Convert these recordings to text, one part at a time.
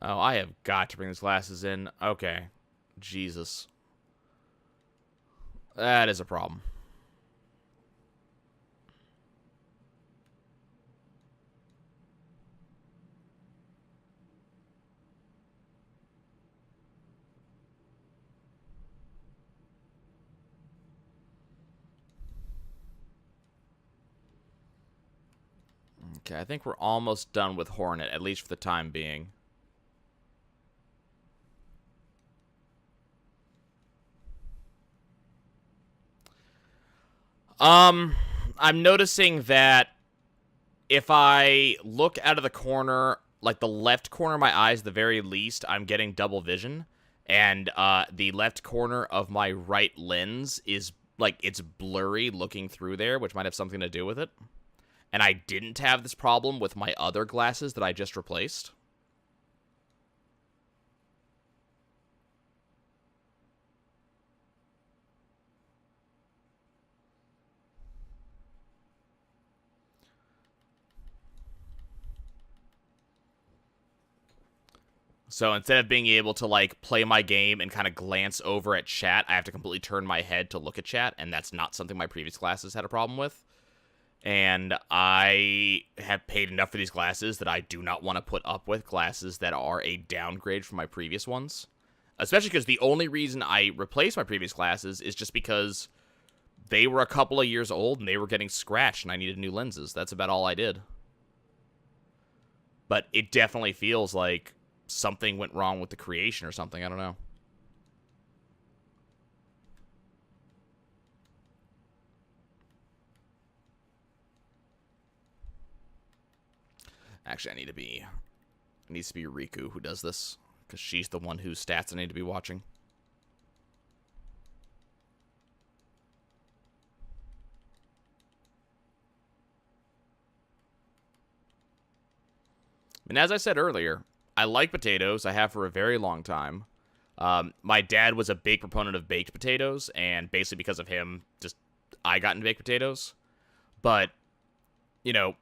Oh, I have got to bring these glasses in. Okay. Jesus. That is a problem. Okay, I think we're almost done with Hornet, at least for the time being. Um, I'm noticing that if I look out of the corner, like the left corner of my eyes, the very least, I'm getting double vision, and the left corner of my right lens is like it's blurry looking through there, which might have something to do with it. And I didn't have this problem with my other glasses that I just replaced. So instead of being able to like play my game and kind of glance over at chat, I have to completely turn my head to look at chat, and that's not something my previous glasses had a problem with. And I have paid enough for these glasses that I do not want to put up with glasses that are a downgrade from my previous ones. Especially because the only reason I replaced my previous glasses is just because they were a couple of years old and they were getting scratched and I needed new lenses. That's about all I did. But it definitely feels like something went wrong with the creation or something. I don't know. Actually, it needs to be Riku who does this, because she's the one whose stats I need to be watching. And as I said earlier, I like potatoes. I have for a very long time. My dad was a big proponent of baked potatoes, and basically because of him, just I got into baked potatoes. But, you know,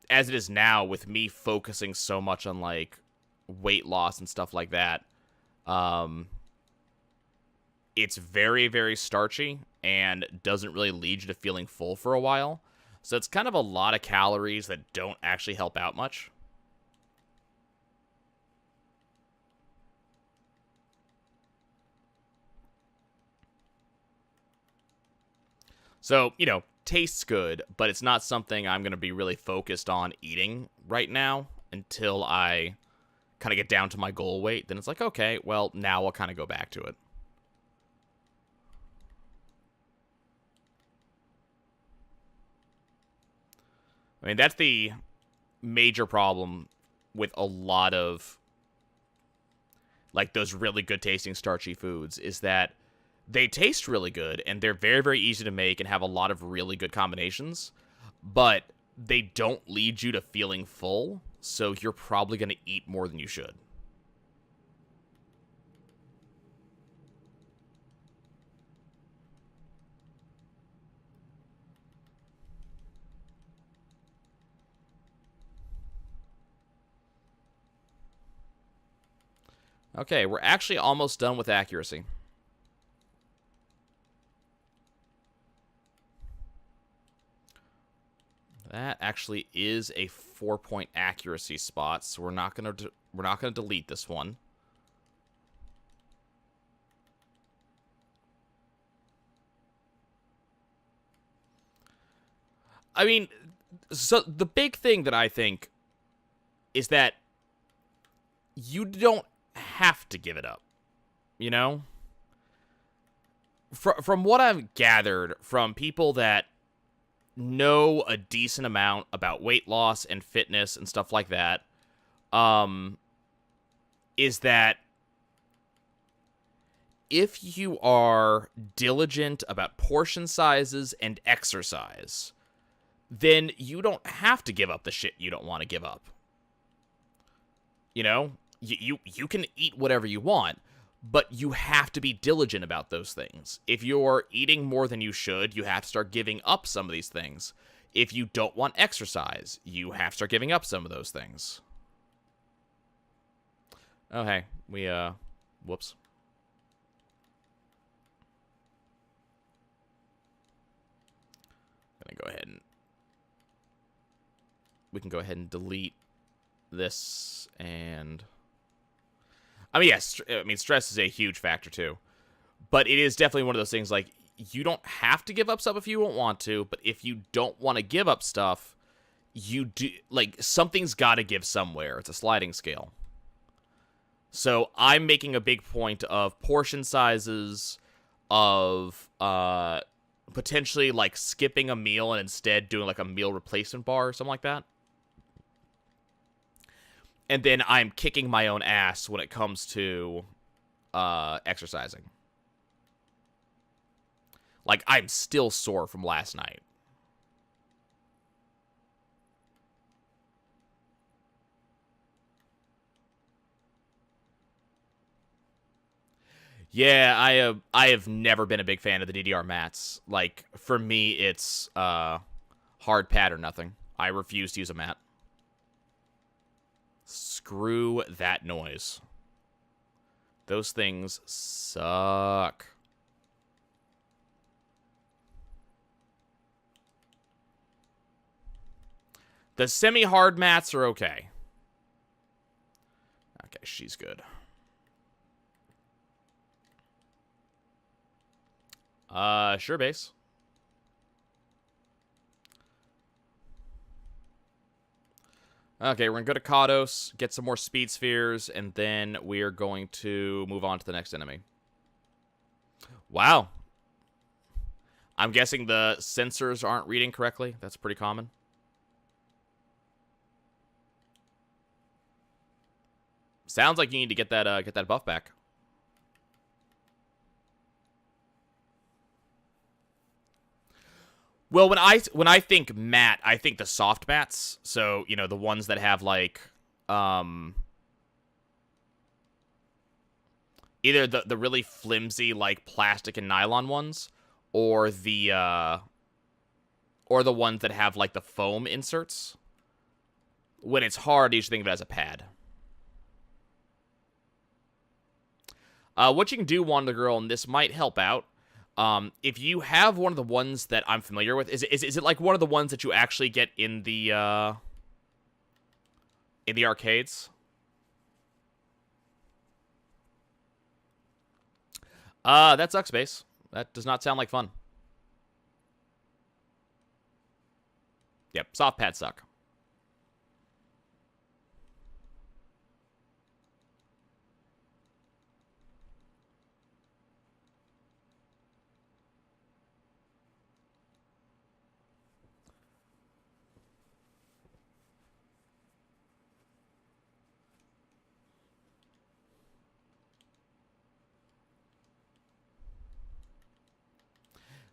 as it is now, with me focusing so much on, like, weight loss and stuff like that, um, it's very, very starchy and doesn't really lead you to feeling full for a while. So it's kind of a lot of calories that don't actually help out much. So, tastes good, but it's not something I'm going to be really focused on eating right now until I kind of get down to my goal weight. Then it's like, okay, well, now I'll kind of go back to it. I mean, that's the major problem with a lot of like those really good tasting starchy foods is that they taste really good and they're very, very easy to make and have a lot of really good combinations, but they don't lead you to feeling full, so you're probably going to eat more than you should. Okay, we're actually almost done with accuracy. That actually is a 4-point accuracy spot, so we're not gonna delete this one. I mean, so the big thing that I think is that you don't have to give it up, you know? From what I've gathered from people that know a decent amount about weight loss and fitness and stuff like that, um, is that if you are diligent about portion sizes and exercise, then you don't have to give up the shit you don't want to give up. You know, you can eat whatever you want, but you have to be diligent about those things. If you're eating more than you should, you have to start giving up some of these things. If you don't want exercise, you have to start giving up some of those things. Oh, hey. We, whoops. Gonna go ahead and... We can go ahead and delete this and... I mean, yes, stress is a huge factor, too. But it is definitely one of those things, like, you don't have to give up stuff if you don't want to, but if you don't want to give up stuff, you do, like, something's got to give somewhere. It's a sliding scale. So I'm making a big point of portion sizes, of potentially, like, skipping a meal and instead doing, like, a meal replacement bar or something like that. And then I'm kicking my own ass when it comes to exercising. Like, I'm still sore from last night. Yeah, I have never been a big fan of the DDR mats. Like, for me, it's hard pad or nothing. I refuse to use a mat. Screw that noise. Those things suck. The semi-hard mats are okay. Okay, she's good. Sure, base. Okay, we're going to go to Kados, get some more speed spheres, and then we are going to move on to the next enemy. Wow. I'm guessing the sensors aren't reading correctly. That's pretty common. Sounds like you need to get that buff back. Well, when I think mat, I think the soft mats. So, you know, the ones that have like either the really flimsy like plastic and nylon ones, or the ones that have like the foam inserts. When it's hard, you should think of it as a pad. What you can do, Wonder Girl, and this might help out. If you have one of the ones that I'm familiar with, is it like one of the ones that you actually get in the arcades? That sucks, base. That does not sound like fun. Yep, soft pads suck.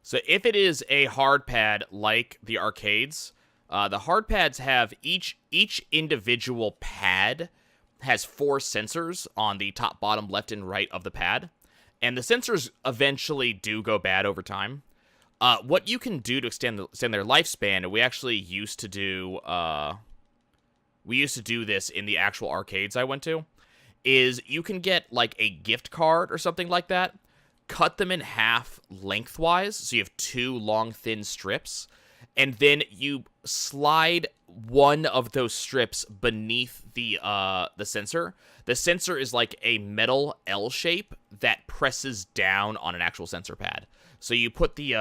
So if it is a hard pad like the arcades, the hard pads have each individual pad has 4 sensors on the top, bottom, left, and right of the pad, and the sensors eventually do go bad over time. What you can do to extend their lifespan, and we actually used to do this in the actual arcades I went to, is you can get like a gift card or something like that, cut them in half lengthwise, so you have 2 long, thin strips, and then you slide one of those strips beneath the sensor. The sensor is like a metal L shape that presses down on an actual sensor pad. So you put the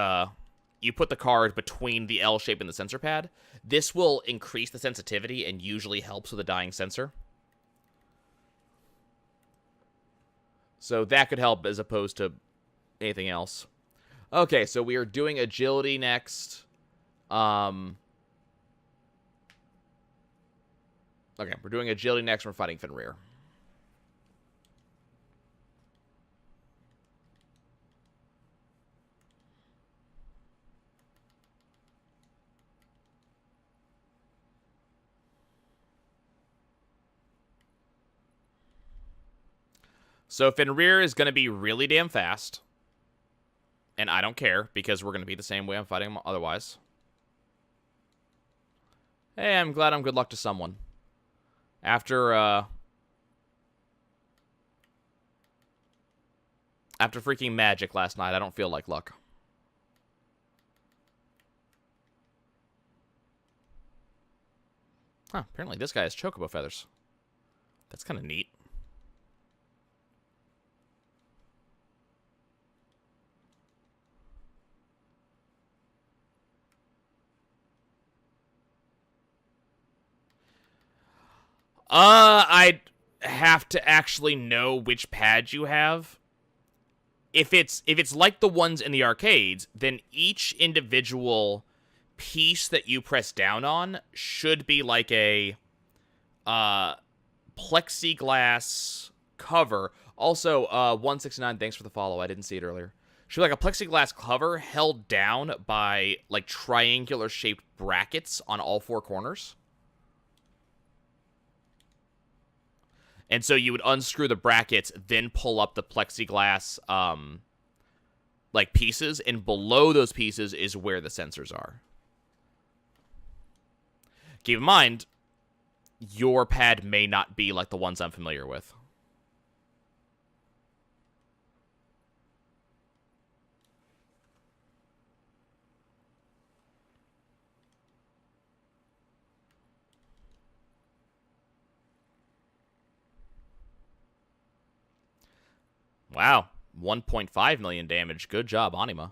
card between the L shape and the sensor pad. This will increase the sensitivity and usually helps with a dying sensor. So that could help as opposed to anything else. Okay, so we are doing agility next. Okay, we're doing agility next. We're fighting Fenrir. So Fenrir is going to be really damn fast. And I don't care, because we're going to be the same way I'm fighting him otherwise. Hey, I'm glad I'm good luck to someone. After After freaking magic last night, I don't feel like luck. Huh, apparently this guy has chocobo feathers. That's kind of neat. I'd have to actually know which pad you have. If it's like the ones in the arcades, then each individual piece that you press down on should be like a plexiglass cover. Also, 169, thanks for the follow. I didn't see it earlier. Should be like a plexiglass cover held down by like triangular shaped brackets on all four corners. And so you would unscrew the brackets, then pull up the plexiglass like pieces, and below those pieces is where the sensors are. Keep in mind, your pad may not be like the ones I'm familiar with. Wow, 1.5 million damage. Good job, Anima.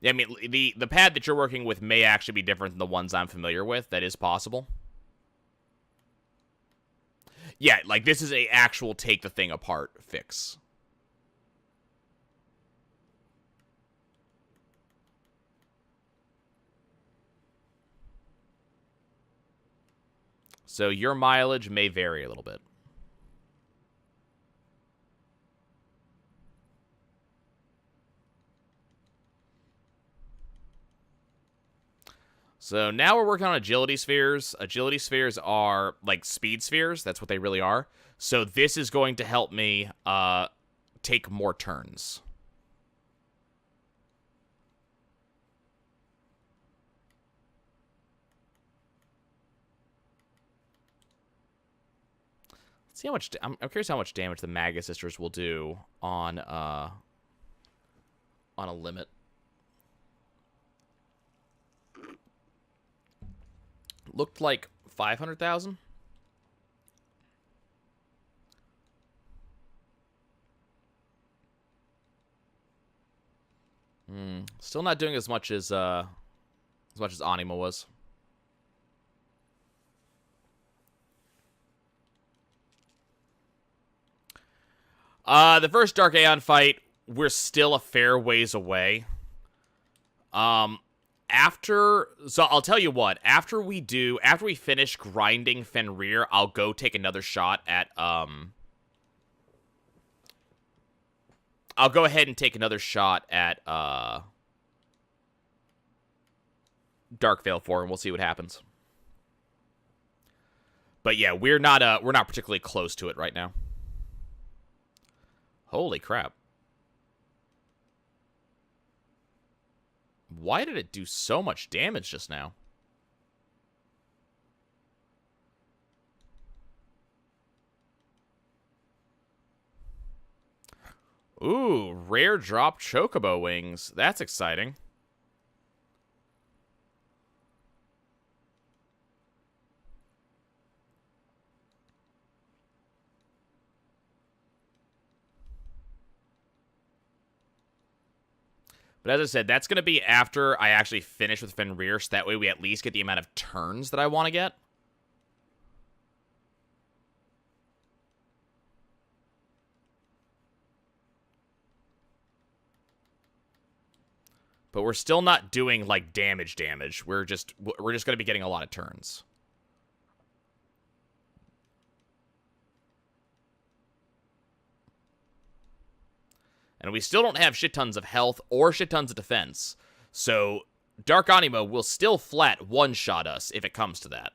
Yeah, I mean, the pad that you're working with may actually be different than the ones I'm familiar with. That is possible. Yeah, like, this is a actual take the thing apart fix. So your mileage may vary a little bit. So now we're working on agility spheres. Agility spheres are like speed spheres. That's what they really are. So this is going to help me take more turns. Let's see how much. I'm curious how much damage the Magus Sisters will do on a limit. Looked like 500,000. Still not doing as much as Anima was. The first Dark Aeon fight, we're still a fair ways away. So I'll tell you what, after we finish grinding Fenrir, I'll go take another shot at, I'll go ahead and take another shot at, Dark Veil 4, and we'll see what happens. But yeah, we're not particularly close to it right now. Holy crap. Why did it do so much damage just now? Ooh, rare drop chocobo wings. That's exciting. But as I said, that's going to be after I actually finish with Fenrir, so that way we at least get the amount of turns that I want to get. But we're still not doing, like, damage. We're just going to be getting a lot of turns. And we still don't have shit tons of health or shit tons of defense. So Dark Anima will still flat one-shot us if it comes to that.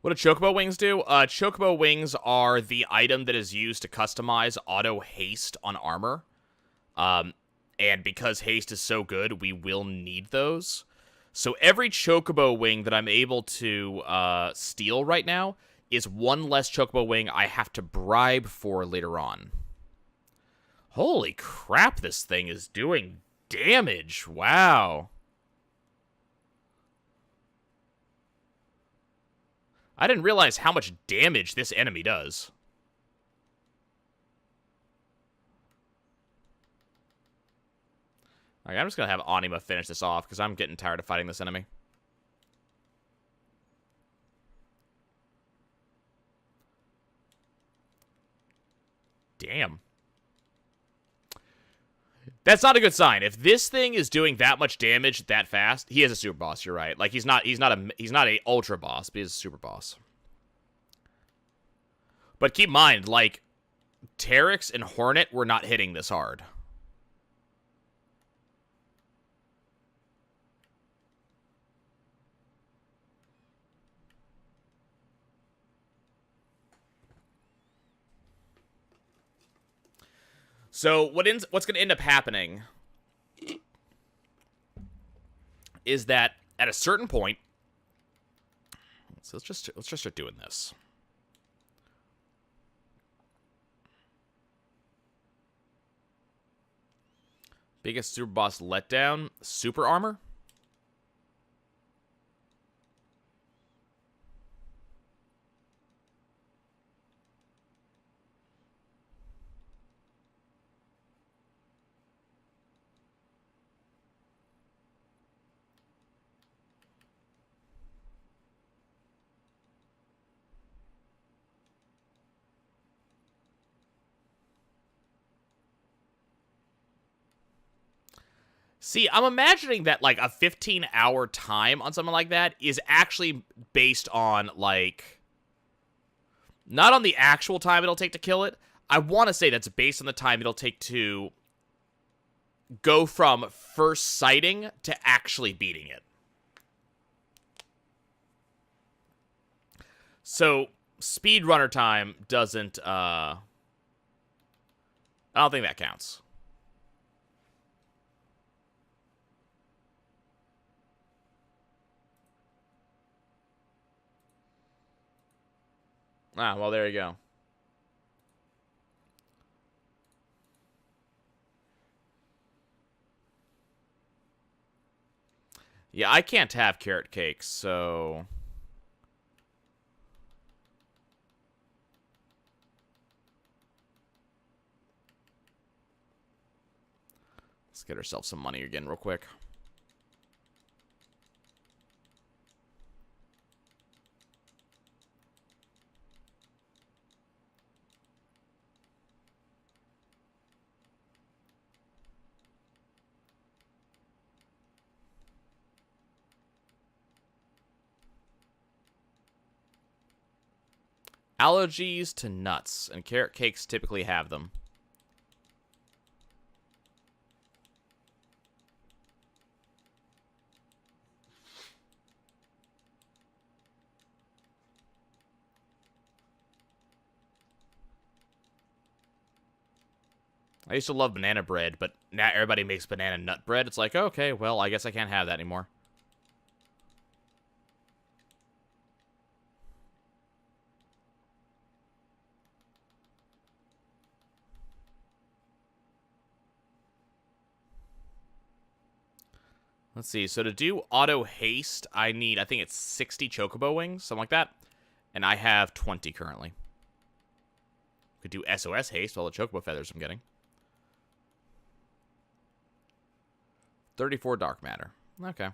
What do Chocobo Wings do? Chocobo Wings are the item that is used to customize auto haste on armor. And because haste is so good, we will need those. So every Chocobo Wing that I'm able to steal right now is one less Chocobo Wing I have to bribe for later on. Holy crap, this thing is doing damage. Wow. I didn't realize how much damage this enemy does. Alright, I'm just going to have Anima finish this off, because I'm getting tired of fighting this enemy. Damn. That's not a good sign. If this thing is doing that much damage that fast, he is a super boss, you're right. Like, he's not a ultra boss, but he's a super boss. But keep in mind, like, Teryx and Hornet were not hitting this hard. So what's going to end up happening is that at a certain point, so let's just start doing this. Biggest super boss letdown, super armor. See, I'm imagining that, like, a 15-hour time on something like that is actually based on, like, not on the actual time it'll take to kill it. I want to say that's based on the time it'll take to go from first sighting to actually beating it. So, speedrunner time doesn't, I don't think that counts. Ah, well, there you go. Yeah, I can't have carrot cakes, so... Let's get ourselves some money again real quick. Allergies to nuts, and carrot cakes typically have them. I used to love banana bread, but now everybody makes banana nut bread. It's like, okay, well, I guess I can't have that anymore. Let's see. So to do auto haste, I need, I think it's 60 chocobo wings, something like that. And I have 20 currently. Could do SOS haste, all the chocobo feathers I'm getting. 34 dark matter. Okay.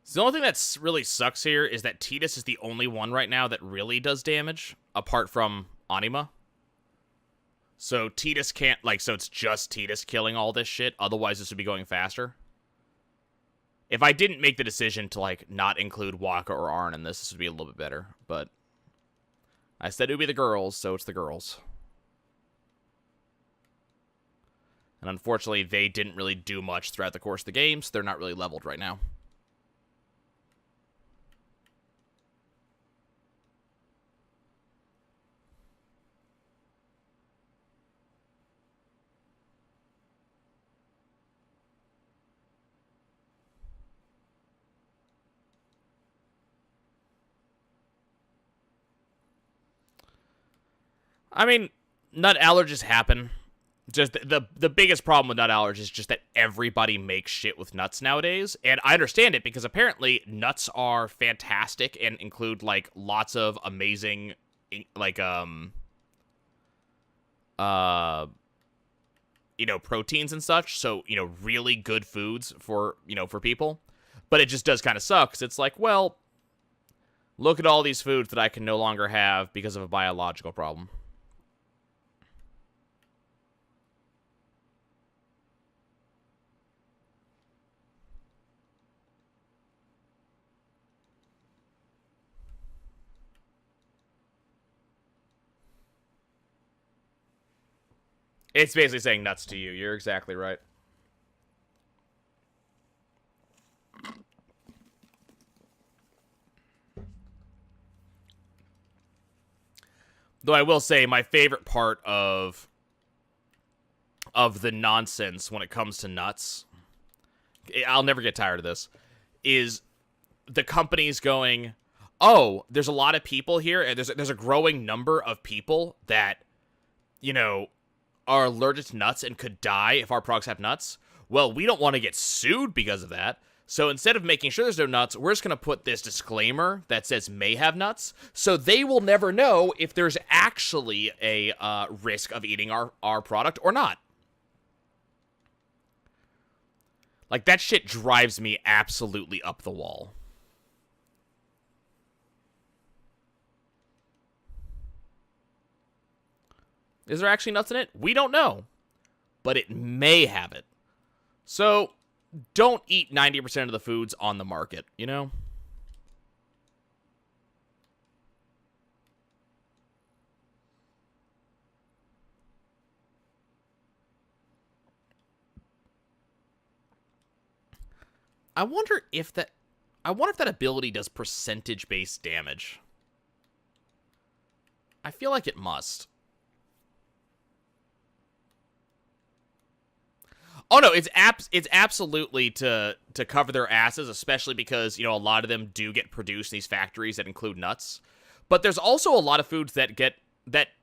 So the only thing that really sucks here is that Tidus is the only one right now that really does damage, apart from Anima. So Tidus can't, like, so it's just Tidus killing all this shit, otherwise this would be going faster. If I didn't make the decision to, like, not include Waka or Arn in this, this would be a little bit better, but... I said it would be the girls, so it's the girls. And unfortunately, they didn't really do much throughout the course of the game, so they're not really leveled right now. I mean, nut allergies happen. Just the biggest problem with nut allergies is just that everybody makes shit with nuts nowadays, and I understand it because apparently nuts are fantastic and include like lots of amazing like proteins and such, so really good foods for for people. But it just does kind of suck because it's like, well, look at all these foods that I can no longer have because of a biological problem. It's basically saying nuts to you. You're exactly right. Though I will say my favorite part of the nonsense when it comes to nuts, I'll never get tired of this, is the companies going, "Oh, there's a lot of people here, and there's a growing number of people that, are allergic to nuts and could die if our products have nuts. Well, we don't want to get sued because of that. So instead of making sure there's no nuts, we're just going to put this disclaimer that says may have nuts, so they will never know if there's actually a risk of eating our product or not." Like, that shit drives me absolutely up the wall. Is there actually nuts in it? We don't know. But it may have it. So, don't eat 90% of the foods on the market, I wonder if that ability does percentage-based damage. I feel like it must. Oh no, it's absolutely to cover their asses, especially because a lot of them do get produced in these factories that include nuts. But there's also a lot of foods that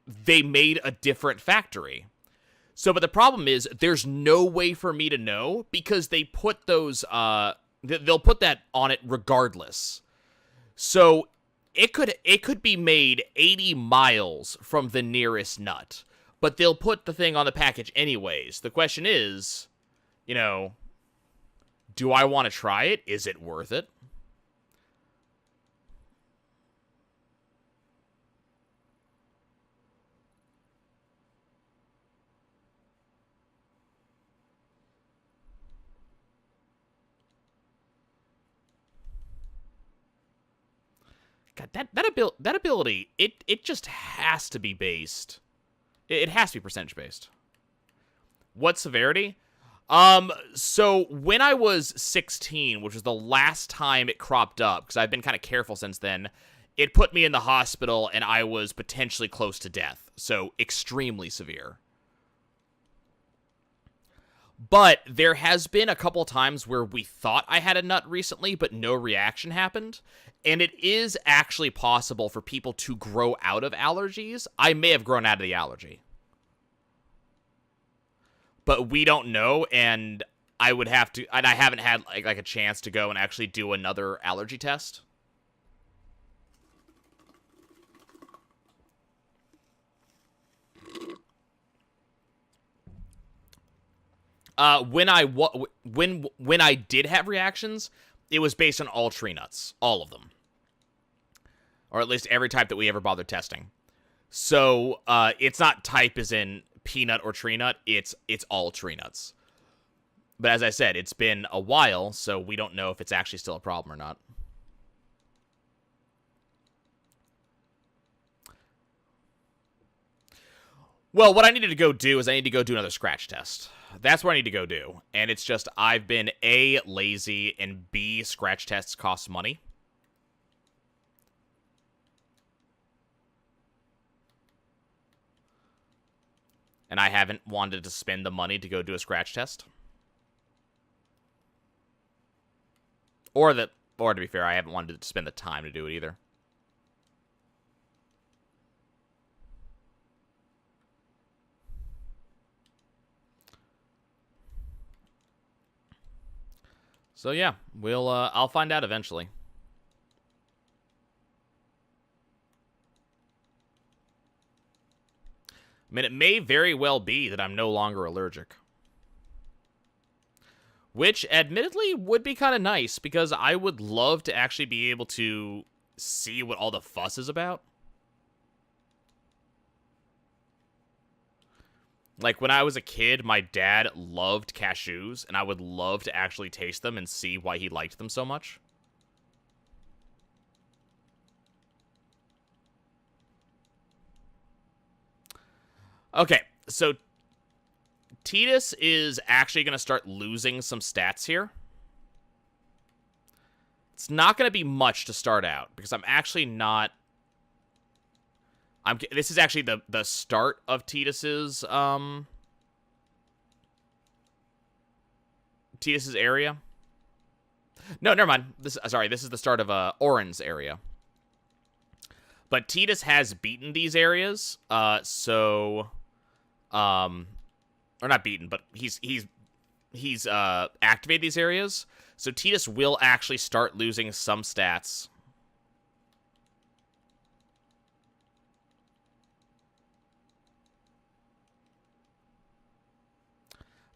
they made a different factory. So, but the problem is there's no way for me to know because they put those they'll put that on it regardless. So it could be made 80 miles from the nearest nut, but they'll put the thing on the package anyways. The question is, do I want to try it? Is it worth it? God, that ability, it just has to be based. It has to be percentage based. What severity? So when I was 16, which was the last time it cropped up, because I've been kind of careful since then, it put me in the hospital and I was potentially close to death. So extremely severe. But there has been a couple times where we thought I had a nut recently, but no reaction happened. And it is actually possible for people to grow out of allergies. I may have grown out of the allergy. But we don't know, and I would have to, and I haven't had like a chance to go and actually do another allergy test. When I did have reactions, it was based on all tree nuts, all of them, or at least every type that we ever bothered testing. So it's not type as in peanut or tree nut, it's all tree nuts. But as I said, it's been a while, so we don't know if it's actually still a problem or not. Well, what I needed to go do is I need to go do another scratch test. That's what I need to go do. And it's just, I've been A, lazy, and B, scratch tests cost money. And I haven't wanted to spend the money to go do a scratch test. Or to be fair, I haven't wanted to spend the time to do it either. So yeah, I'll find out eventually. I mean, it may very well be that I'm no longer allergic. Which, admittedly, would be kind of nice, because I would love to actually be able to see what all the fuss is about. Like, when I was a kid, my dad loved cashews, and I would love to actually taste them and see why he liked them so much. Okay, so Titus is actually going to start losing some stats here. It's not going to be much to start out, because I'm actually not... This is actually the start of Titus's area. No, never mind. This is the start of Orin's area. But Titus has beaten these areas, or not beaten, but he's activated these areas. So Titus will actually start losing some stats.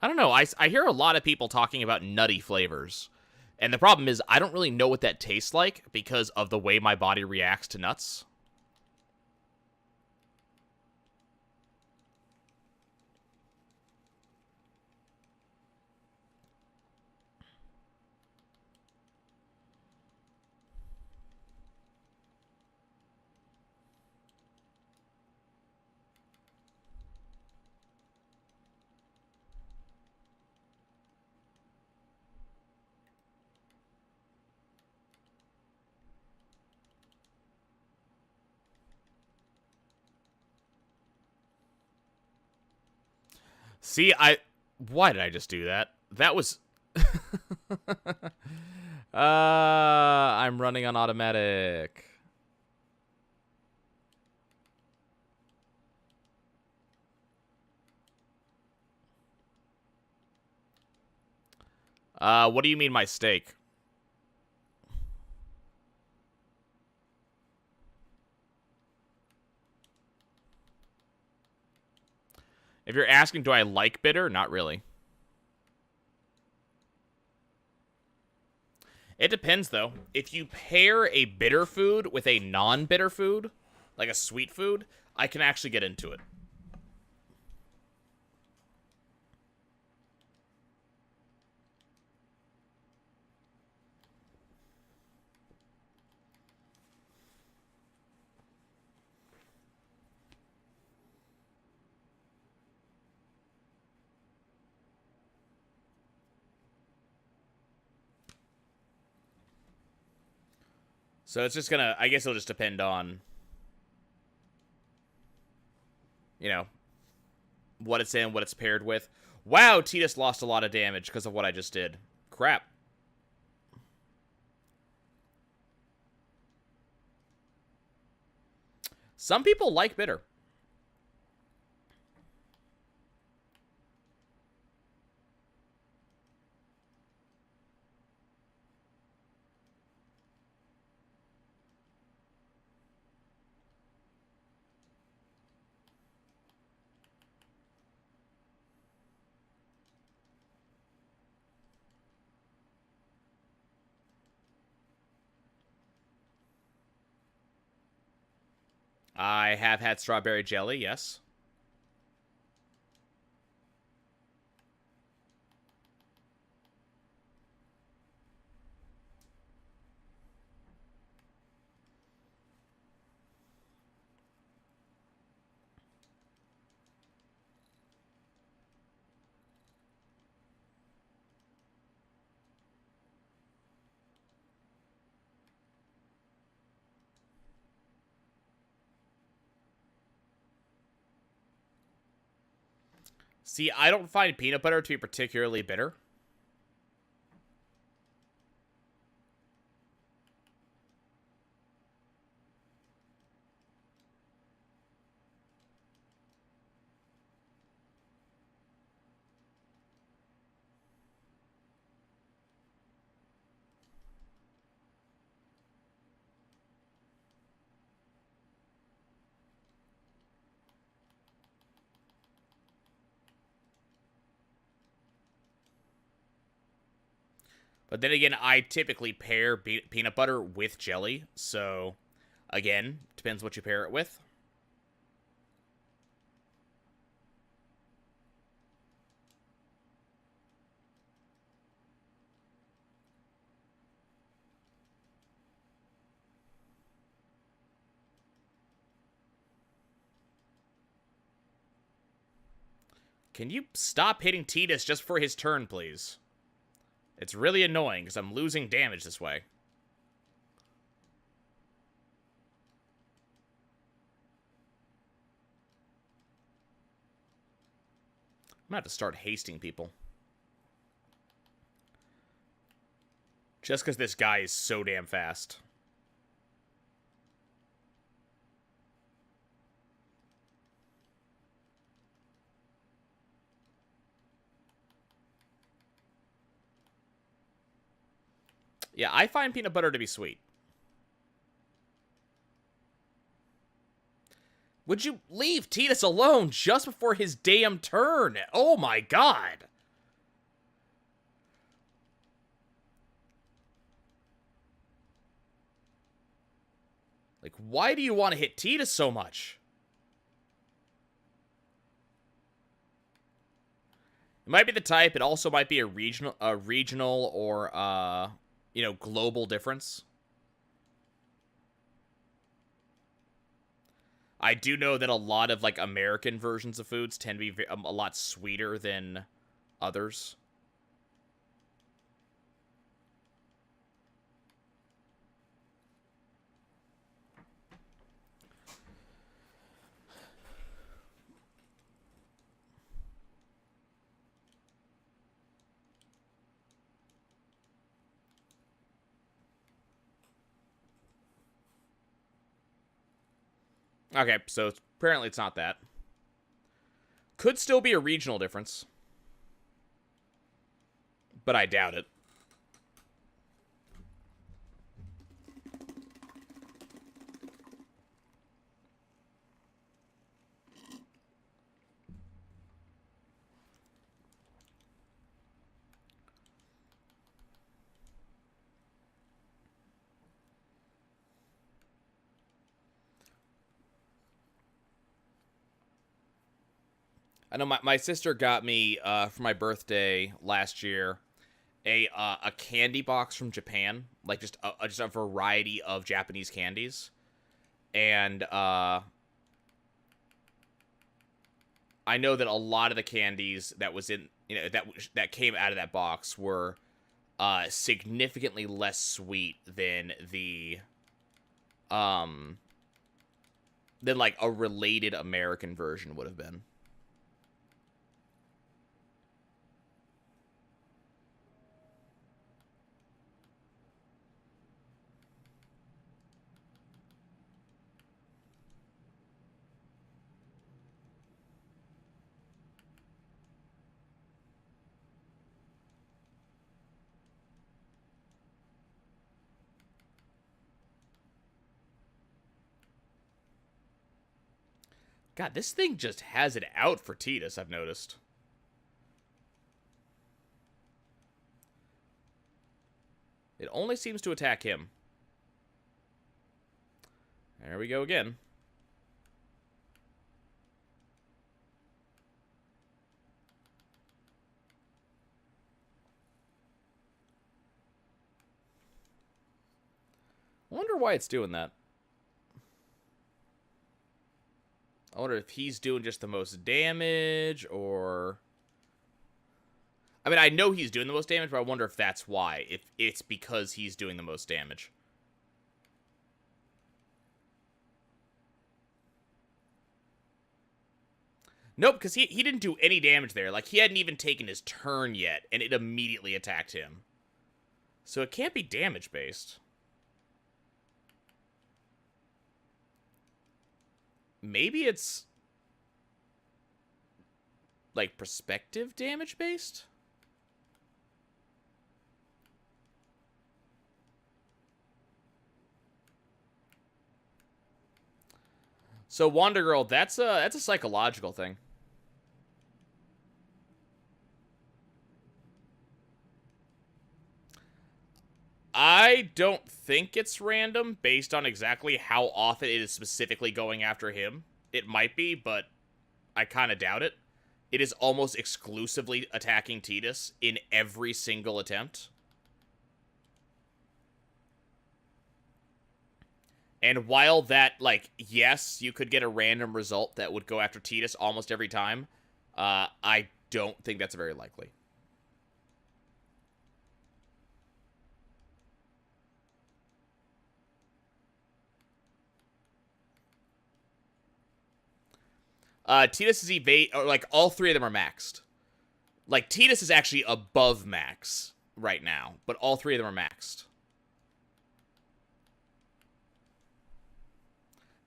I don't know. I hear a lot of people talking about nutty flavors. And the problem is, I don't really know what that tastes like because of the way my body reacts to nuts. See, why did I just do that? That was... I'm running on automatic. What do you mean my steak? If you're asking, do I like bitter? Not really. It depends, though. If you pair a bitter food with a non-bitter food, like a sweet food, I can actually get into it. So it's just gonna... I guess it'll just depend on... You know, what it's in, what it's paired with. Wow, Titus lost a lot of damage because of what I just did. Crap. Some people like bitter. I have had strawberry jelly, yes. See, I don't find peanut butter to be particularly bitter. But then again, I typically pair peanut butter with jelly, so again, depends what you pair it with. Can you stop hitting Tidus just for his turn, please? It's really annoying because I'm losing damage this way. I'm gonna have to start hasting people. Just because this guy is so damn fast. Yeah, I find peanut butter to be sweet. Would you leave Tidus alone just before his damn turn? Oh my god. Like, why do you want to hit Tidus so much? It might be the type. It also might be a regional or global difference. I do know that a lot of like American versions of foods tend to be a lot sweeter than others. Okay, so apparently it's not that. Could still be a regional difference. But I doubt it. I know my sister got me for my birthday last year a candy box from Japan, like just a variety of Japanese candies, and I know that a lot of the candies that was in that came out of that box were significantly less sweet um than like a related American version would have been. God, this thing just has it out for Tidus, I've noticed. It only seems to attack him. There we go again. I wonder why it's doing that. I wonder if he's doing just the most damage, or... I mean, I know he's doing the most damage, but I wonder if that's why. If it's because he's doing the most damage. Nope, because he didn't do any damage there. Like, he hadn't even taken his turn yet, and it immediately attacked him. So it can't be damage-based. Maybe it's... like, perspective damage-based? So, Wonder Girl, that's a psychological thing. I don't think it's random based on exactly how often it is specifically going after him. It might be, but I kind of doubt it. It is almost exclusively attacking Tidus in every single attempt. And while that, like, yes, you could get a random result that would go after Tidus almost every time, I don't think that's very likely. Tidus's evade, or like all three of them are maxed. Like Tidus is actually above max right now, but all three of them are maxed.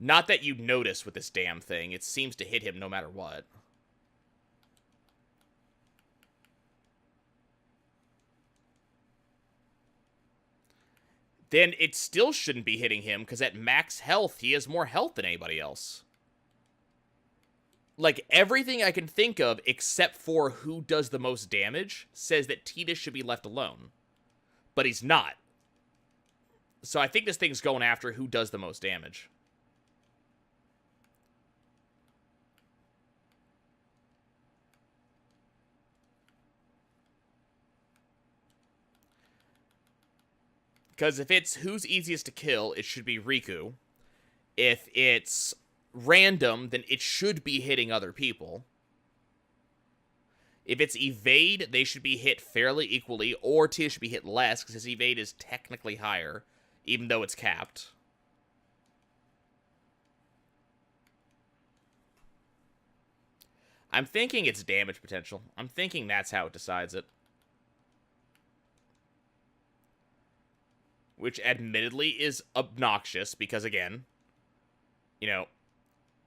Not that you notice with this damn thing. It seems to hit him no matter what. Then it still shouldn't be hitting him, because at max health, he has more health than anybody else. Like, everything I can think of, except for who does the most damage, says that Tidus should be left alone. But he's not. So I think this thing's going after who does the most damage. Because if it's who's easiest to kill, it should be Riku. If it's random, then it should be hitting other people. If it's evade, they should be hit fairly equally, or Tia should be hit less, because his evade is technically higher, even though it's capped. I'm thinking it's damage potential. I'm thinking that's how it decides it. Which admittedly is obnoxious, because again, you know,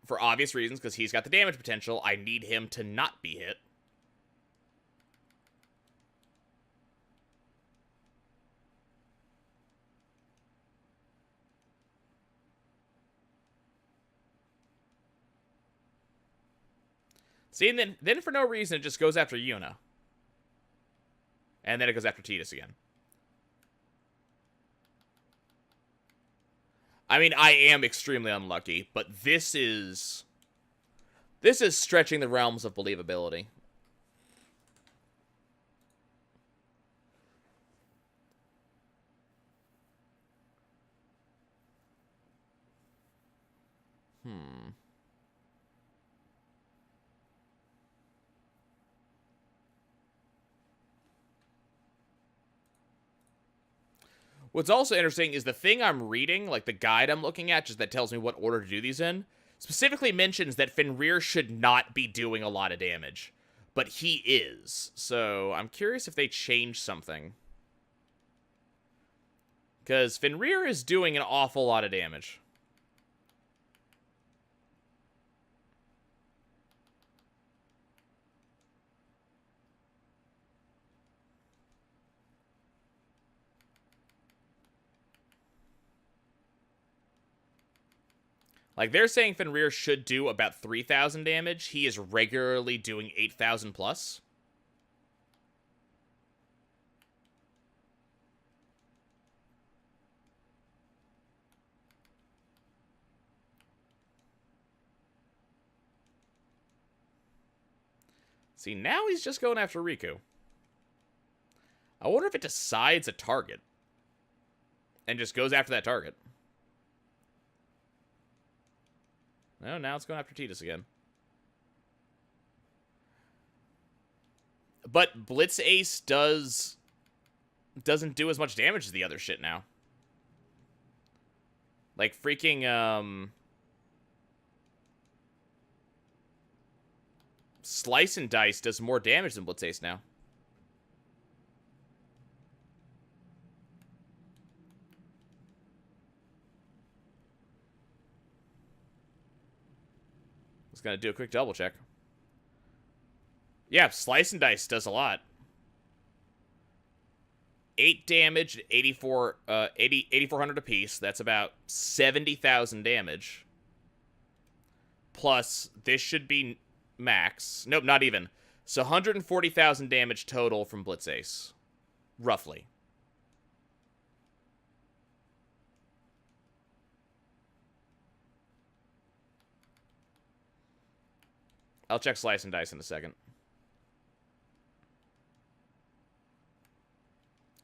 for obvious reasons, because he's got the damage potential, I need him to not be hit. See, and then for no reason, it just goes after Yuna. And then it goes after Tidus again. I mean, I am extremely unlucky, but this is stretching the realms of believability. What's also interesting is the thing I'm reading, like the guide I'm looking at, just that tells me what order to do these in, specifically mentions that Fenrir should not be doing a lot of damage. But he is. So I'm curious if they change something. Because Fenrir is doing an awful lot of damage. Like, they're saying Fenrir should do about 3,000 damage. He is regularly doing 8,000 plus. See, now he's just going after Riku. I wonder if it decides a target. And just goes after that target. No, now it's going after Tidus again. But Blitz Ace doesn't do as much damage as the other shit now. Like freaking Slice and Dice does more damage than Blitz Ace now. Just gonna do a quick double check. Yeah, Slice and Dice does a lot. 8 damage, 8,400 apiece. That's about 70,000 damage. Plus, this should be max. Nope, not even. So 140,000 damage total from Blitz Ace. Roughly. I'll check Slice and Dice in a second.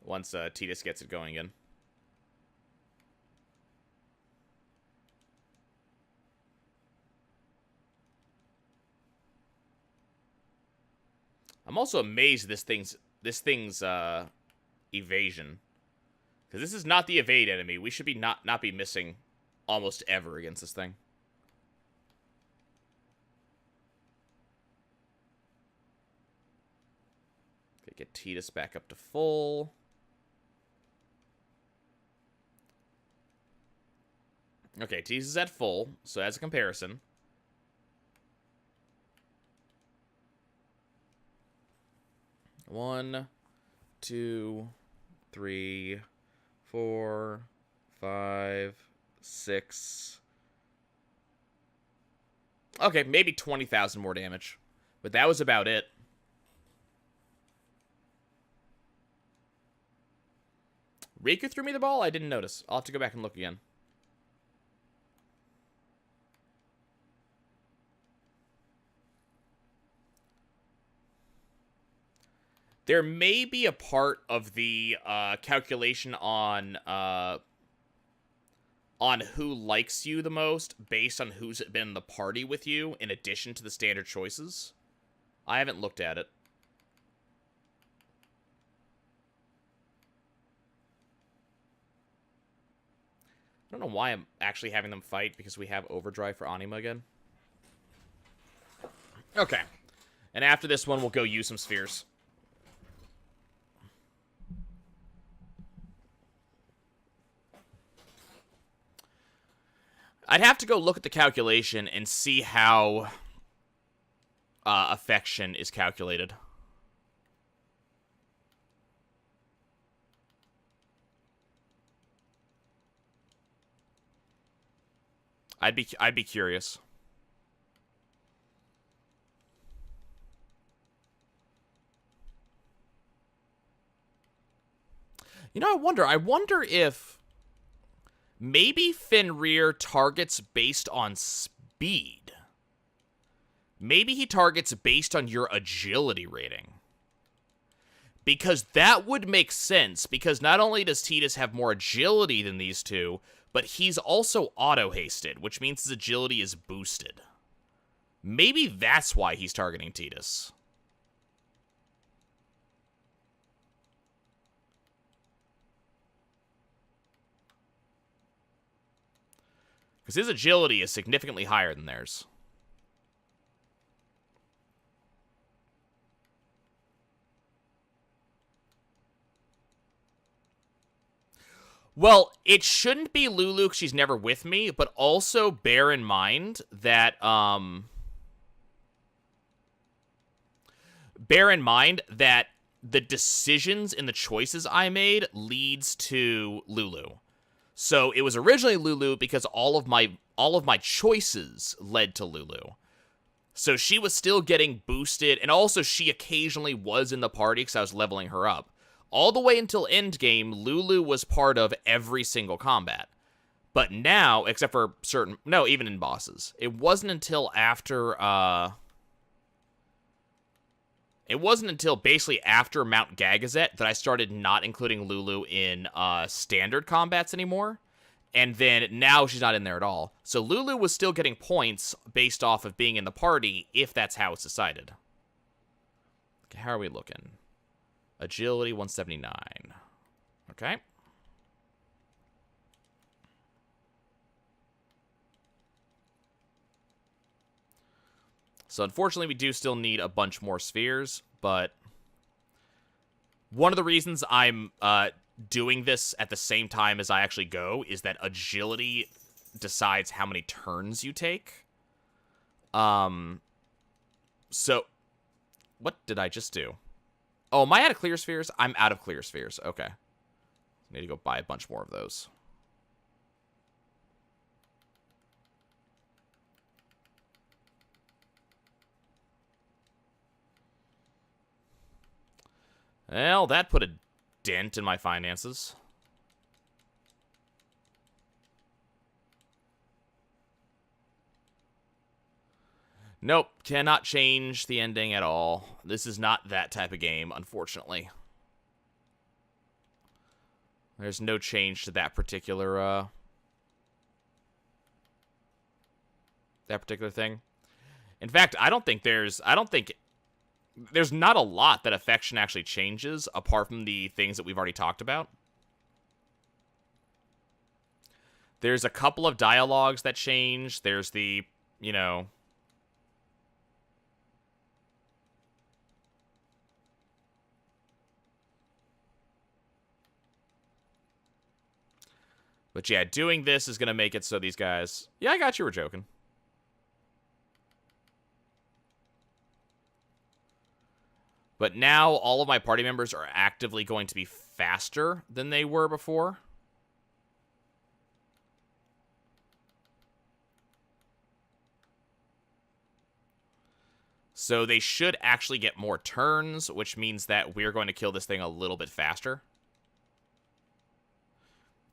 Once Tidus gets it going again. I'm also amazed at this thing's evasion. Because this is not the evade enemy. We should be not be missing almost ever against this thing. Okay, get Tidus back up to full. Okay, Tidus is at full, so as a comparison. One, 2, 3, 4, 5, 6. Okay, maybe 20,000 more damage. But that was about it. Riku threw me the ball? I didn't notice. I'll have to go back and look again. There may be a part of the calculation on who likes you the most based on who's been in the party with you, in addition to the standard choices. I haven't looked at it. I don't know why I'm actually having them fight, because we have Overdrive for Anima again. Okay. And after this one, we'll go use some spheres. I'd have to go look at the calculation and see how affection is calculated. I'd be curious. You know, I wonder if maybe Fenrir targets based on speed. Maybe he targets based on your agility rating. Because that would make sense, because not only does Tidus have more agility than these two, but he's also auto-hasted, which means his agility is boosted. Maybe that's why he's targeting Tidus. Because his agility is significantly higher than theirs. Well, it shouldn't be Lulu because she's never with me, but also bear in mind that, the decisions and the choices I made leads to Lulu. So it was originally Lulu because all of my choices led to Lulu. So she was still getting boosted, and also she occasionally was in the party because I was leveling her up. All the way until endgame, Lulu was part of every single combat. But now, except for certain... No, even in bosses. It wasn't until after... It wasn't until basically after Mount Gagazet that I started not including Lulu in standard combats anymore. And then now she's not in there at all. So Lulu was still getting points based off of being in the party, if that's how it's decided. Okay, how are we looking? Agility 179. Okay. So unfortunately, we do still need a bunch more spheres, but one of the reasons I'm doing this at the same time as I actually go is that agility decides how many turns you take. So what did I just do? Oh, am I out of clear spheres? I'm out of clear spheres. Okay. Need to go buy a bunch more of those. Well, that put a dent in my finances. Nope, cannot change the ending at all. This is not that type of game, unfortunately. There's no change to that particular thing. In fact, I don't think there's not a lot that affection actually changes apart from the things that we've already talked about. There's a couple of dialogues that change. There's the, you know, but yeah, doing this is going to make it so these guys... Yeah, I got you were joking. But now all of my party members are actively going to be faster than they were before. So they should actually get more turns, which means that we're going to kill this thing a little bit faster.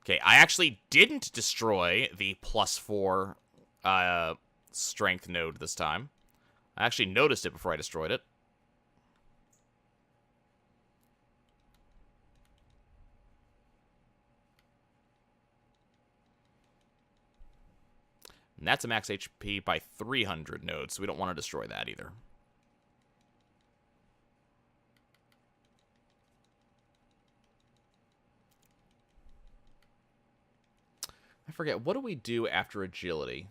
Okay, I actually didn't destroy the +4 strength node this time. I actually noticed it before I destroyed it. And that's a max HP by 300 nodes, so we don't want to destroy that either. I forget, what do we do after agility?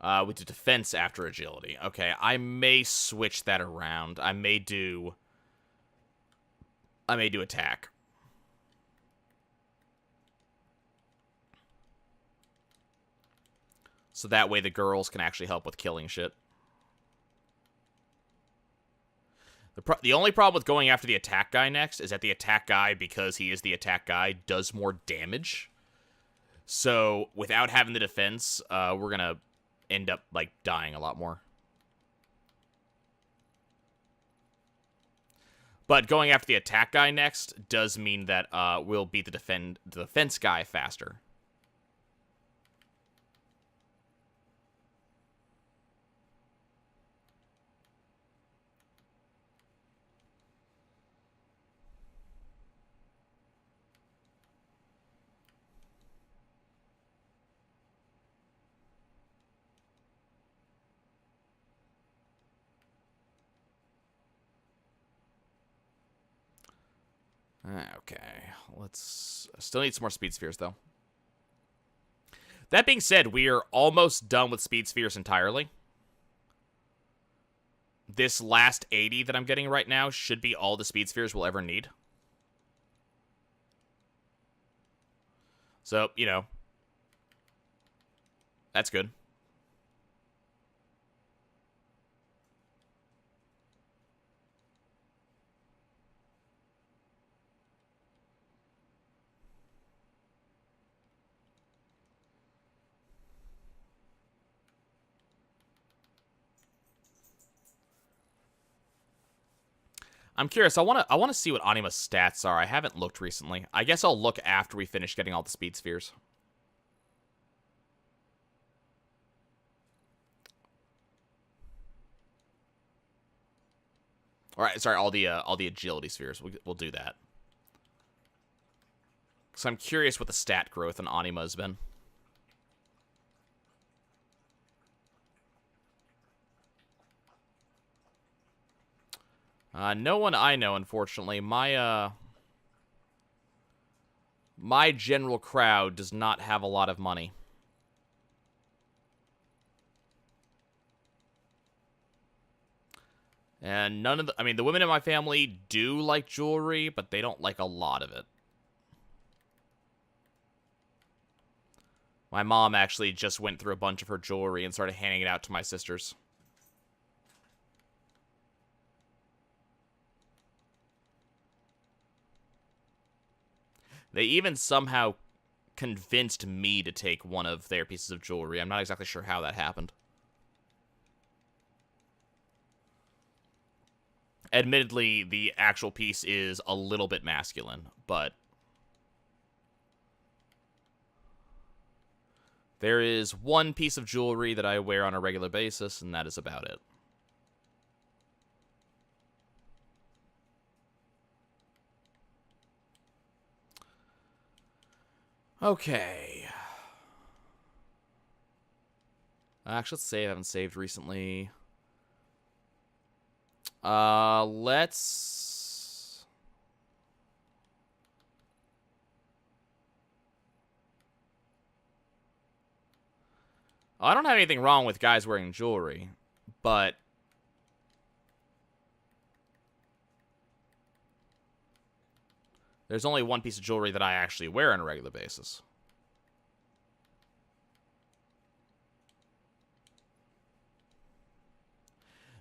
We do defense after agility. Okay, I may switch that around. I may do attack. So that way the girls can actually help with killing shit. The only problem with going after the attack guy next is that the attack guy, because he is the attack guy, does more damage. So without having the defense, we're gonna end up like dying a lot more. But going after the attack guy next does mean that we'll beat the defense guy faster. Okay, let's... Still need some more speed spheres, though. That being said, we are almost done with speed spheres entirely. This last 80 that I'm getting right now should be all the speed spheres we'll ever need. So, you know, that's good. I'm curious. I want to see what Anima's stats are. I haven't looked recently. I guess I'll look after we finish getting all the speed spheres. All right, sorry, all the agility spheres. We'll do that. So I'm curious what the stat growth on Anima has been. No one I know, unfortunately. My general crowd does not have a lot of money. And none of the, I mean, the women in my family do like jewelry, but they don't like a lot of it. My mom actually just went through a bunch of her jewelry and started handing it out to my sisters. They even somehow convinced me to take one of their pieces of jewelry. I'm not exactly sure how that happened. Admittedly, the actual piece is a little bit masculine, but there is one piece of jewelry that I wear on a regular basis, and that is about it. Okay. Actually, let's save. I haven't saved recently. Let's... I don't have anything wrong with guys wearing jewelry, but... there's only one piece of jewelry that I actually wear on a regular basis.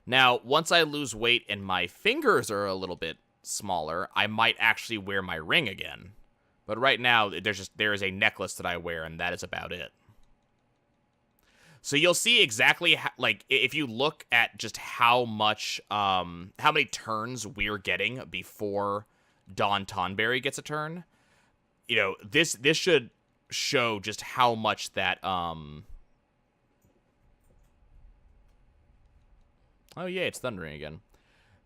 Now, once I lose weight and my fingers are a little bit smaller, I might actually wear my ring again. But right now, there is a necklace that I wear, and that is about it. So you'll see exactly how, like, if you look at just how much, how many turns we're getting before Dawn Tonberry gets a turn. You know, this should show just how much that, oh yeah, it's thundering again.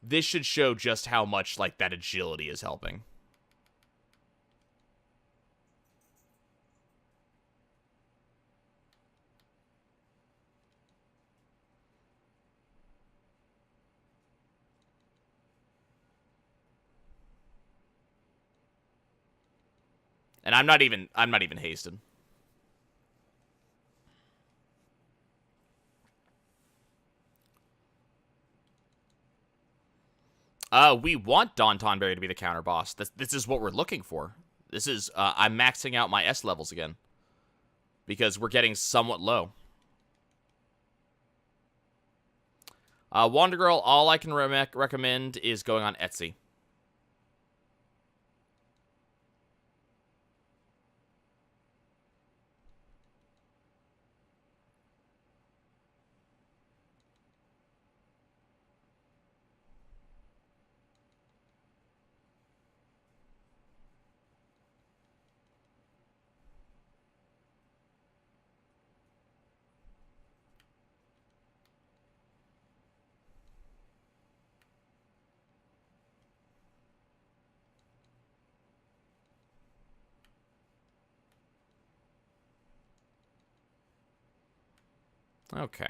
This should show just how much, like, that agility is helping. And I'm not even hasted. We want Dawn Tonberry to be the counter boss. This is what we're looking for. This is, I'm maxing out my S levels again. Because we're getting somewhat low. Wander Girl, all I can recommend is going on Etsy. Okay.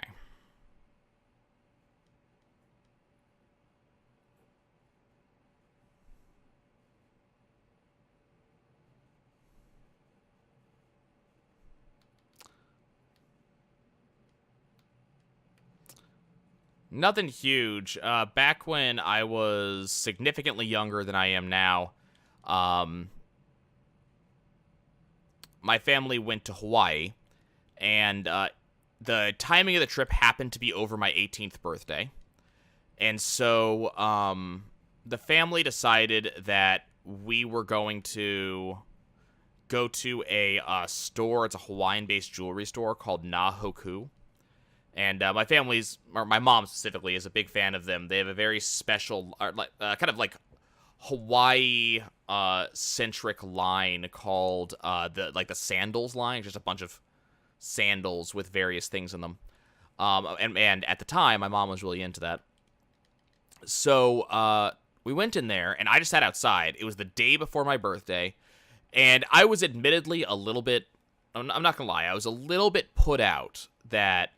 Nothing huge. Back when I was significantly younger than I am now, my family went to Hawaii, and the timing of the trip happened to be over my 18th birthday. And so the family decided that we were going to go to a store. It's a Hawaiian-based jewelry store called Na Hoku. And my family's, or my mom specifically, is a big fan of them. They have a very special, kind of like Hawaii centric line called the sandals line, just a bunch of sandals with various things in them. And at the time, my mom was really into that. So we went in there, and I just sat outside. It was the day before my birthday, and I was admittedly a little bit, I'm not gonna lie, I was a little bit put out that,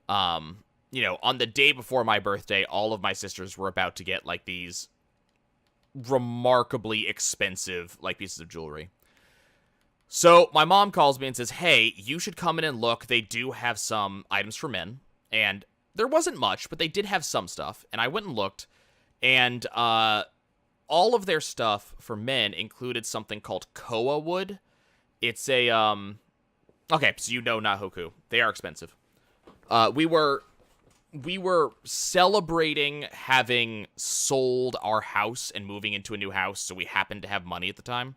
you know, on the day before my birthday, all of my sisters were about to get, like, these remarkably expensive, like, pieces of jewelry. So my mom calls me and says, hey, you should come in and look. They do have some items for men. And there wasn't much, but they did have some stuff. And I went and looked, and all of their stuff for men included something called koa wood. It's a okay, so you know Nahoku. They are expensive. We were celebrating having sold our house and moving into a new house, so we happened to have money at the time.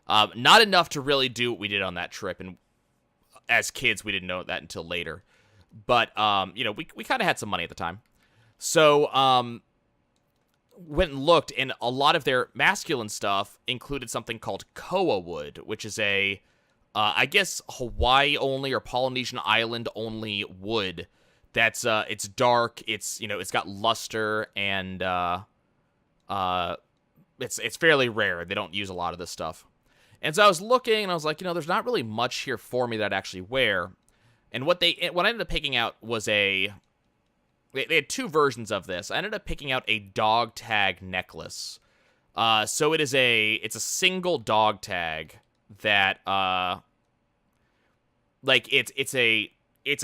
Not enough to really do what we did on that trip, and as kids, we didn't know that until later. But, you know, we kind of had some money at the time. So, went and looked, and a lot of their masculine stuff included something called koa wood, which is a, I guess, Hawaii only or Polynesian island only wood. That's, it's dark, it's, you know, it's got luster, and, it's fairly rare. They don't use a lot of this stuff. And so I was looking, and I was like, you know, there's not really much here for me that I'd actually wear. And what I ended up picking out was they had two versions of this. I ended up picking out a dog tag necklace. So it's a single dog tag that, like, it's a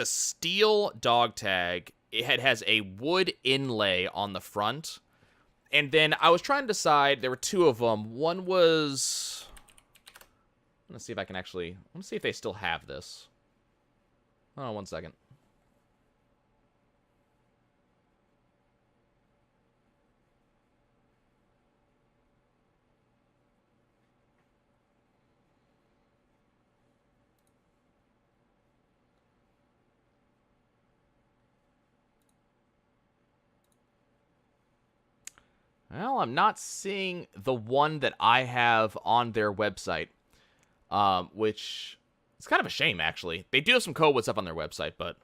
steel dog tag. It has a wood inlay on the front. And then I was trying to decide, there were two of them. One was, let's see if I can actually, let's see if they still have this. Oh, 1 second. Well, I'm not seeing the one that I have on their website, which is kind of a shame, actually. They do have some code stuff on their website, but...